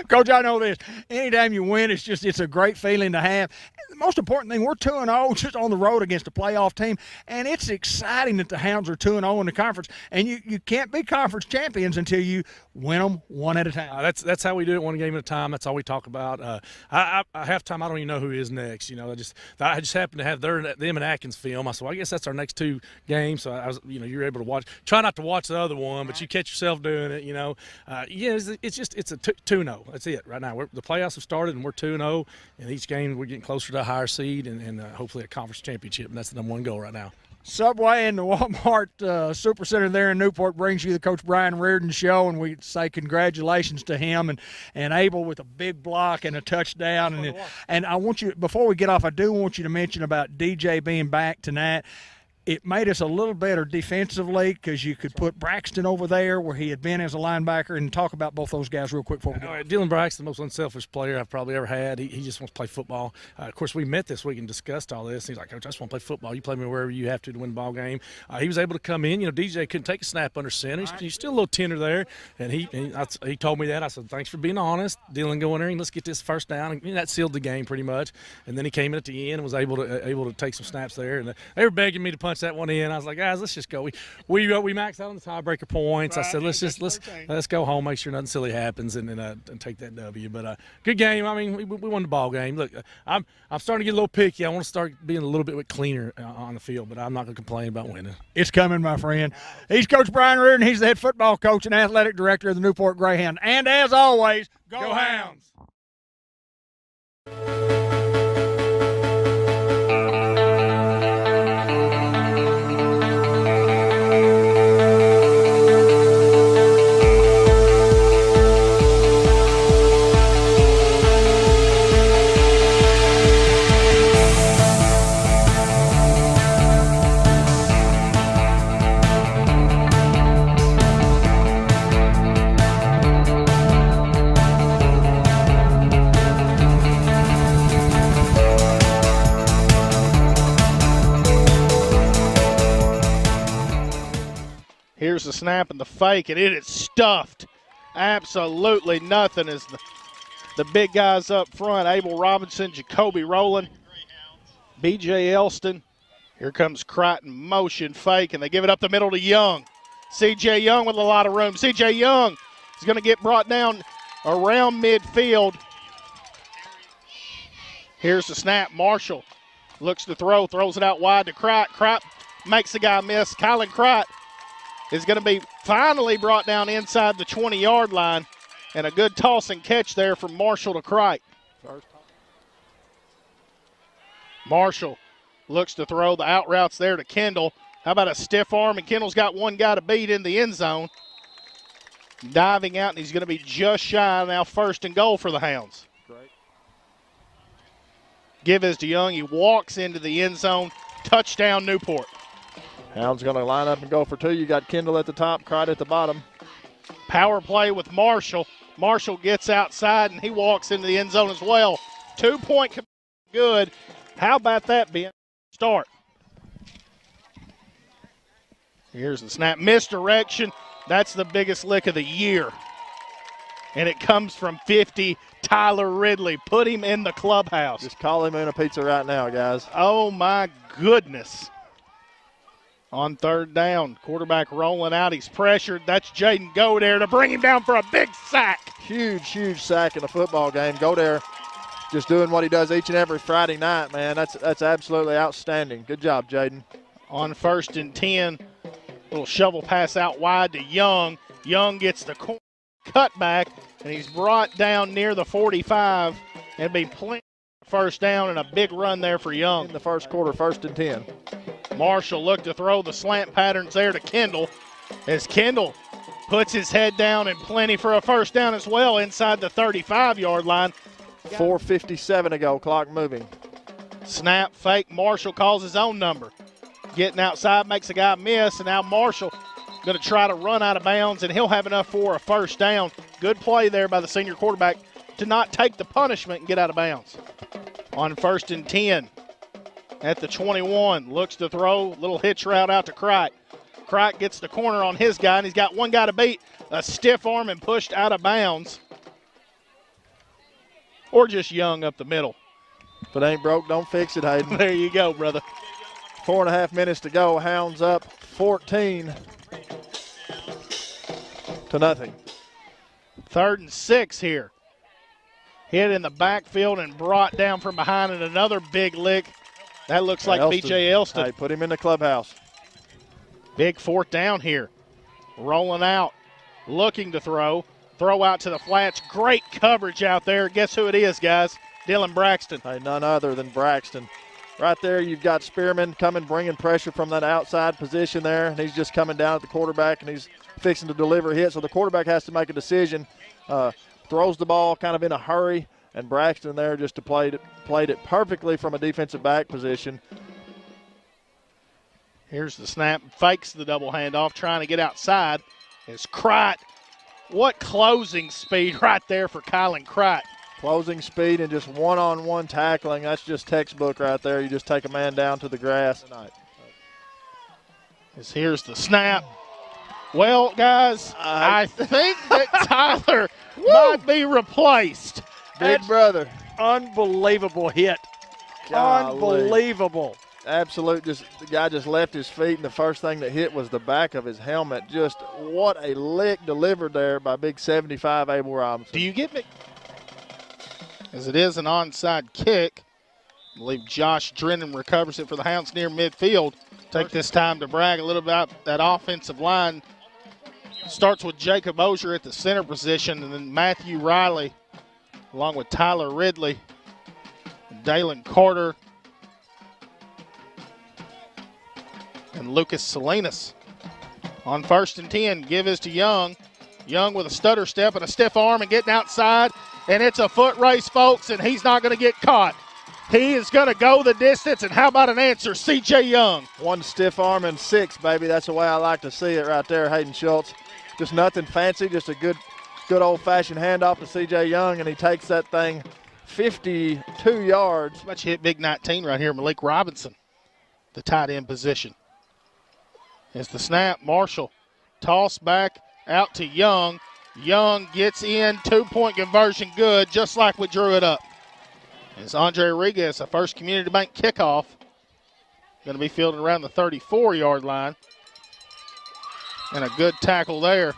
Coach, I know this. Anytime you win, it's a great feeling to have. The most important thing, we're 2-0 just on the road against a playoff team, and it's exciting that the Hounds are 2-0 in the conference, and you can't be conference champions until you win them one at a time. That's how we do it, one game at a time. That's all we talk about. Halftime, I don't even know who is next. I just happened to have them and Atkins film. I said, well, I guess that's our next 2 games. So I was, you're able to watch. Try not to watch the other one, but you catch yourself doing it. It's a 2-0. That's it right now. The playoffs have started, and we're 2-0. And each game we're getting closer to a higher seed and hopefully a conference championship. And that's the number 1 goal right now. Subway and the Walmart Supercenter there in Newport brings you the Coach Brian Reardon Show, and we say congratulations to him and Abel with a big block and a touchdown. And I want you, before we get off, I do want you to mention about DJ being back tonight. It made us a little better defensively because you could put Braxton over there where he had been as a linebacker, and talk about both those guys real quick before we go. All right, Dylan Braxton, the most unselfish player I've probably ever had. He just wants to play football. Of course, we met this week and discussed all this. He's like, Coach, I just want to play football. You play me wherever you have to win the ball game. He was able to come in. DJ couldn't take a snap under center. He's still a little tender there, and he told me that. I said, thanks for being honest. Dylan, go in there and let's get this first down. And that sealed the game pretty much. And then he came in at the end and was able to take some snaps there. And they were begging me to punch that one in. I was like, guys, let's just go. We maxed out on the tiebreaker points. Right. I said, let's go home, make sure nothing silly happens, and take that W. But good game. I mean, we won the ball game. Look, I'm starting to get a little picky. I want to start being a little bit cleaner on the field, but I'm not going to complain about winning. It's coming, my friend. He's Coach Brian Reardon. He's the head football coach and athletic director of the Newport Greyhound. And as always, go Hounds! Here's the snap and the fake, and it is stuffed. Absolutely nothing as the big guys up front, Abel Robinson, Jacoby Rowland, B.J. Elston. Here comes Crichton, motion fake, and they give it up the middle to Young. C.J. Young with a lot of room. C.J. Young is going to get brought down around midfield. Here's the snap. Marshall looks to throw, throws it out wide to Crichton. Crichton makes the guy miss. Kylan Crichton is going to be finally brought down inside the 20-yard line, and a good toss and catch there from Marshall to Crichton. Marshall looks to throw the out routes there to Kendall. How about a stiff arm? And Kendall's got one guy to beat in the end zone. Diving out, and he's going to be just shy now, 1st and goal for the Hounds. Great. Give is to Young. He walks into the end zone. Touchdown, Newport. Hounds going to line up and go for 2. You got Kendall at the top, Crichton at the bottom. Power play with Marshall. Marshall gets outside, and he walks into the end zone as well. 2-point good. How about that being start? Here's the snap. Misdirection. That's the biggest lick of the year. and it comes from 50, Tyler Ridley. Put him in the clubhouse. Just call him in a pizza right now, guys. Oh, my goodness. On third down, quarterback rolling out. He's pressured. That's Jaden Godare to bring him down for a big sack. Huge sack in a football game. Godare just doing what he does each and every Friday night, man. That's absolutely outstanding. Good job, Jaden. On 1st and 10, little shovel pass out wide to Young. Young gets the cutback, and he's brought down near the 45. It'll be plenty of first down and a big run there for Young. In the first quarter, 1st and 10. Marshall looked to throw the slant patterns there to Kendall. As Kendall puts his head down and plenty for a first down as well inside the 35-yard line. 4:57 to go, clock moving. Snap, fake, Marshall calls his own number. Getting outside makes a guy miss, and now Marshall going to try to run out of bounds, and he'll have enough for a first down. Good play there by the senior quarterback to not take the punishment and get out of bounds. On 1st and 10 at the 21, looks to throw, little hitch route out to Crike. Crike gets the corner on his guy, and he's got one guy to beat. A stiff arm and pushed out of bounds. Or just Young up the middle. If it ain't broke, don't fix it, Hayden. There you go, brother. 4.5 minutes to go. Hounds up 14 to nothing. 3rd and 6 here. Hit in the backfield and brought down from behind, and another big lick. That looks like B.J. Elston. Hey, put him in the clubhouse. Big 4th down here. Rolling out, looking to throw. Throw out to the flats. Great coverage out there. Guess who it is, guys? Dylan Braxton. Hey, none other than Braxton. Right there, you've got Spearman coming, bringing pressure from that outside position there, and he's just coming down at the quarterback, and he's fixing to deliver a hit. So the quarterback has to make a decision. Throws the ball kind of in a hurry, and Braxton there just played it perfectly from a defensive back position. Here's the snap. Fakes the double handoff, trying to get outside. It's Crite. What closing speed right there for Kylan Crite. Closing speed and just one-on-one tackling. That's just textbook right there. You just take a man down to the grass. Here's the snap. Well, guys, I think that Tyler might be replaced. Big brother. Unbelievable hit. Golly. Unbelievable. Absolute. The guy just left his feet, and the first thing that hit was the back of his helmet. Just what a lick delivered there by big 75 Abel Robinson. Do you get me? As it is an onside kick. I believe Josh Drennan recovers it for the Hounds near midfield. Take this time to brag a little about that offensive line. Starts with Jacob Osier at the center position, and then Matthew Riley along with Tyler Ridley, Dalen Carter, and Lucas Salinas. On 1st and 10, give is to Young. Young with a stutter step and a stiff arm and getting outside, and it's a foot race, folks, and he's not going to get caught. He is going to go the distance, and how about an answer, C.J. Young? One stiff arm and 6, baby. That's the way I like to see it right there, Hayden Schultz. Just nothing fancy, just a good old-fashioned handoff to C.J. Young, and he takes that thing 52 yards. Much hit big 19 right here, Malik Robinson, the tight end position. As the snap, Marshall toss back out to Young. Young gets in, 2-point conversion good, just like we drew it up. As Andre Rodriguez, a First Community Bank kickoff, going to be fielded around the 34-yard line. And a good tackle there.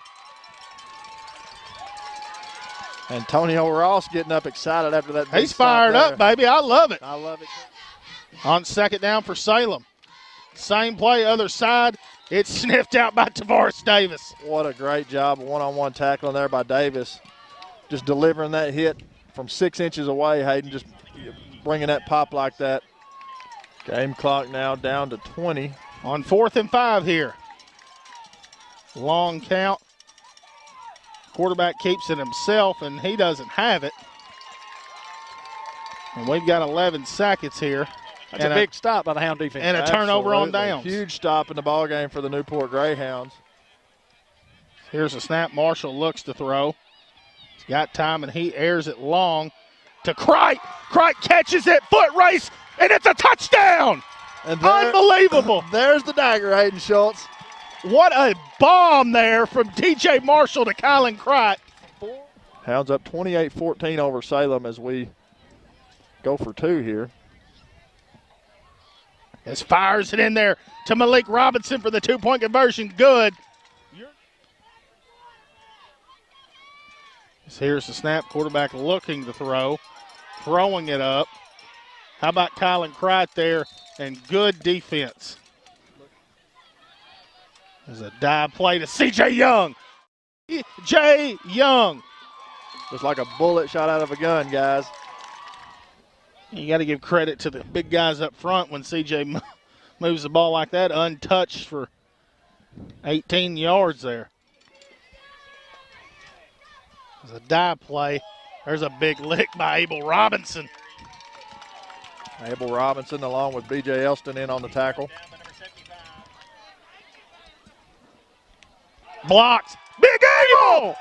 Antonio Ross getting up excited after that. He's fired up, baby. I love it. I love it. On 2nd down for Salem. Same play, other side. It's sniffed out by Tavares Davis. What a great job of one-on-one tackling there by Davis. Just delivering that hit from 6 inches away, Hayden, just bringing that pop like that. Game clock now down to 20. On 4th and 5 here. Long count. Quarterback keeps it himself, and he doesn't have it. And we've got 11 seconds here. That's a big stop by the Hound defense. And a turnover on downs. Huge stop in the ball game for the Newport Greyhounds. Here's a snap. Marshall looks to throw. He's got time, and he airs it long to Crite. Crite catches it, foot race, and it's a touchdown. And there, unbelievable. There's the dagger, Hayden Schultz. What a bomb there from DJ Marshall to Kylan Crite. Hounds up 28-14 over Salem as we go for 2 here. As fires it in there to Malik Robinson for the 2-point conversion. Good. Here's the snap. Quarterback looking to throw. Throwing it up. How about Kylan Cright there? And good defense. There's a dive play to C.J. Young. C.J. Young. Just like a bullet shot out of a gun, guys. You got to give credit to the big guys up front when C.J. moves the ball like that, untouched for 18 yards there. There's a dive play. There's a big lick by Abel Robinson. Abel Robinson along with B.J. Elston in on the tackle. Blocked. Big Abel!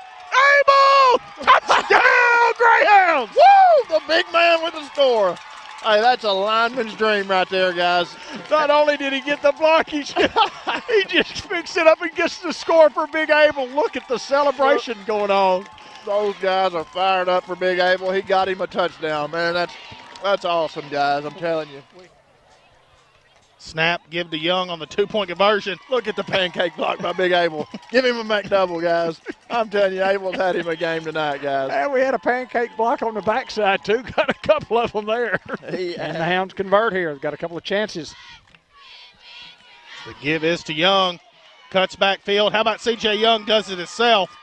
Abel! Touchdown, Greyhounds! Woo! The big man with the score. Hey, that's a lineman's dream right there, guys. Not only did he get the block, he just picks it up and gets the score for Big Abel. Look at the celebration going on. Those guys are fired up for Big Abel. He got him a touchdown, man. That's awesome, guys. I'm telling you. Snap, give to Young on the 2-point conversion. Look at the pancake block by Big Abel. Give him a McDouble, guys. I'm telling you, Abel's had him a game tonight, guys. And we had a pancake block on the backside, too. Got a couple of them there. And the Hounds convert here. Got a couple of chances. The give is to Young. Cuts backfield. How about C.J. Young does it himself?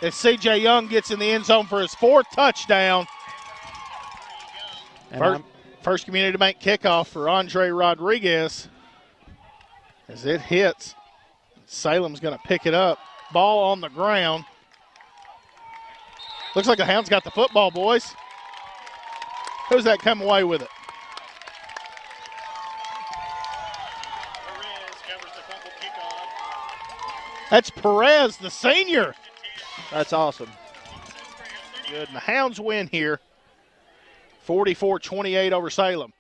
As C.J. Young gets in the end zone for his 4th touchdown. First Community Bank kickoff for Andre Rodriguez. As it hits, Salem's going to pick it up. Ball on the ground. Looks like the Hounds got the football, boys. Who's that come away with it? That's Perez, the senior. That's awesome. Good, and the Hounds win here. 44-28 over Salem.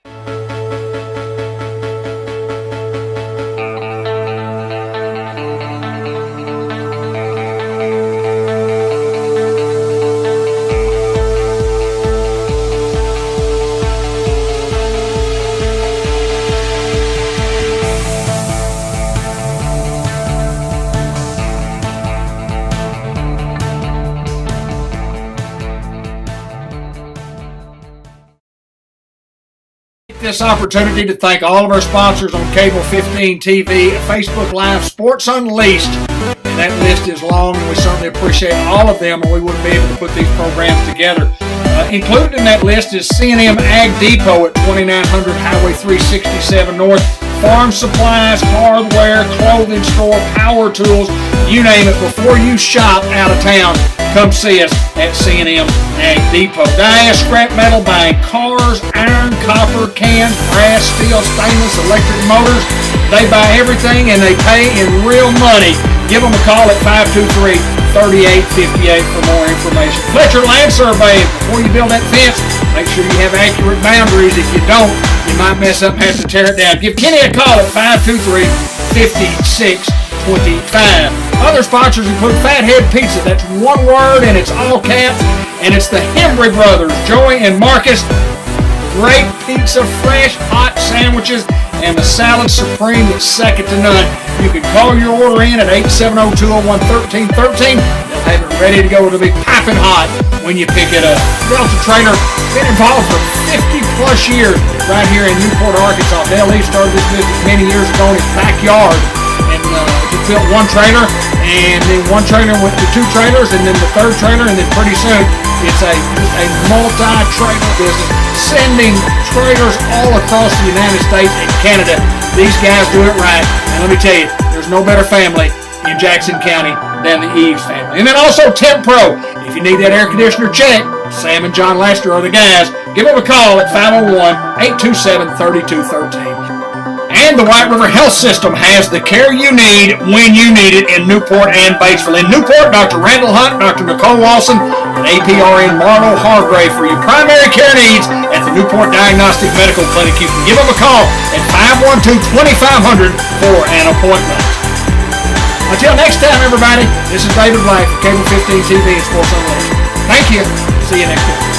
This opportunity to thank all of our sponsors on Cable 15 TV, Facebook Live, Sports Unleashed. And that list is long, and we certainly appreciate all of them, or we wouldn't be able to put these programs together. Included in that list is C&M Ag Depot at 2900 Highway 367 North. Farm supplies, hardware, clothing store, power tools, you name it. Before you shop out of town, come see us at C&M Ag Depot. Dias Scrap Metal, buying cars, iron, copper, cans, brass, steel, stainless, electric motors. They buy everything and they pay in real money. Give them a call at 523-3858 for more information. Fletcher Land Survey. Before you build that fence, make sure you have accurate boundaries. If you don't, you might mess up and have to tear it down. Give Kenny a call at 523-5625. Other sponsors include Fathead Pizza. That's one word and it's all caps. And it's the Hembry Brothers, Joey and Marcus. Great pizza, fresh, hot sandwiches, and the salad supreme that's second to none. You can call your order in at 870-201-1313. They'll have it ready to go. It'll be piping hot when you pick it up. Delta Trader, been involved for 50-plus years right here in Newport, Arkansas. Dale Lee started this business many years ago in his backyard. And he built one trailer, and then one trailer went to 2 trailers, and then the 3rd trailer, and then pretty soon it's a multi-trailer business, sending trailers all across the United States and Canada. These guys do it right, and let me tell you, there's no better family in Jackson County than the Eves family. And then also Temp Pro. If you need that air conditioner check, Sam and John Laster are the guys. Give them a call at 501-827-3213. And the White River Health System has the care you need when you need it in Newport and Batesville. In Newport, Dr. Randall Hunt, Dr. Nicole Lawson, and APRN Marlo Hargrave for your primary care needs at the Newport Diagnostic Medical Clinic. You can give them a call at 512-2500 for an appointment. Until next time, everybody, this is David Black for Cable 15 TV and Sports Unleashed. Thank you. See you next year.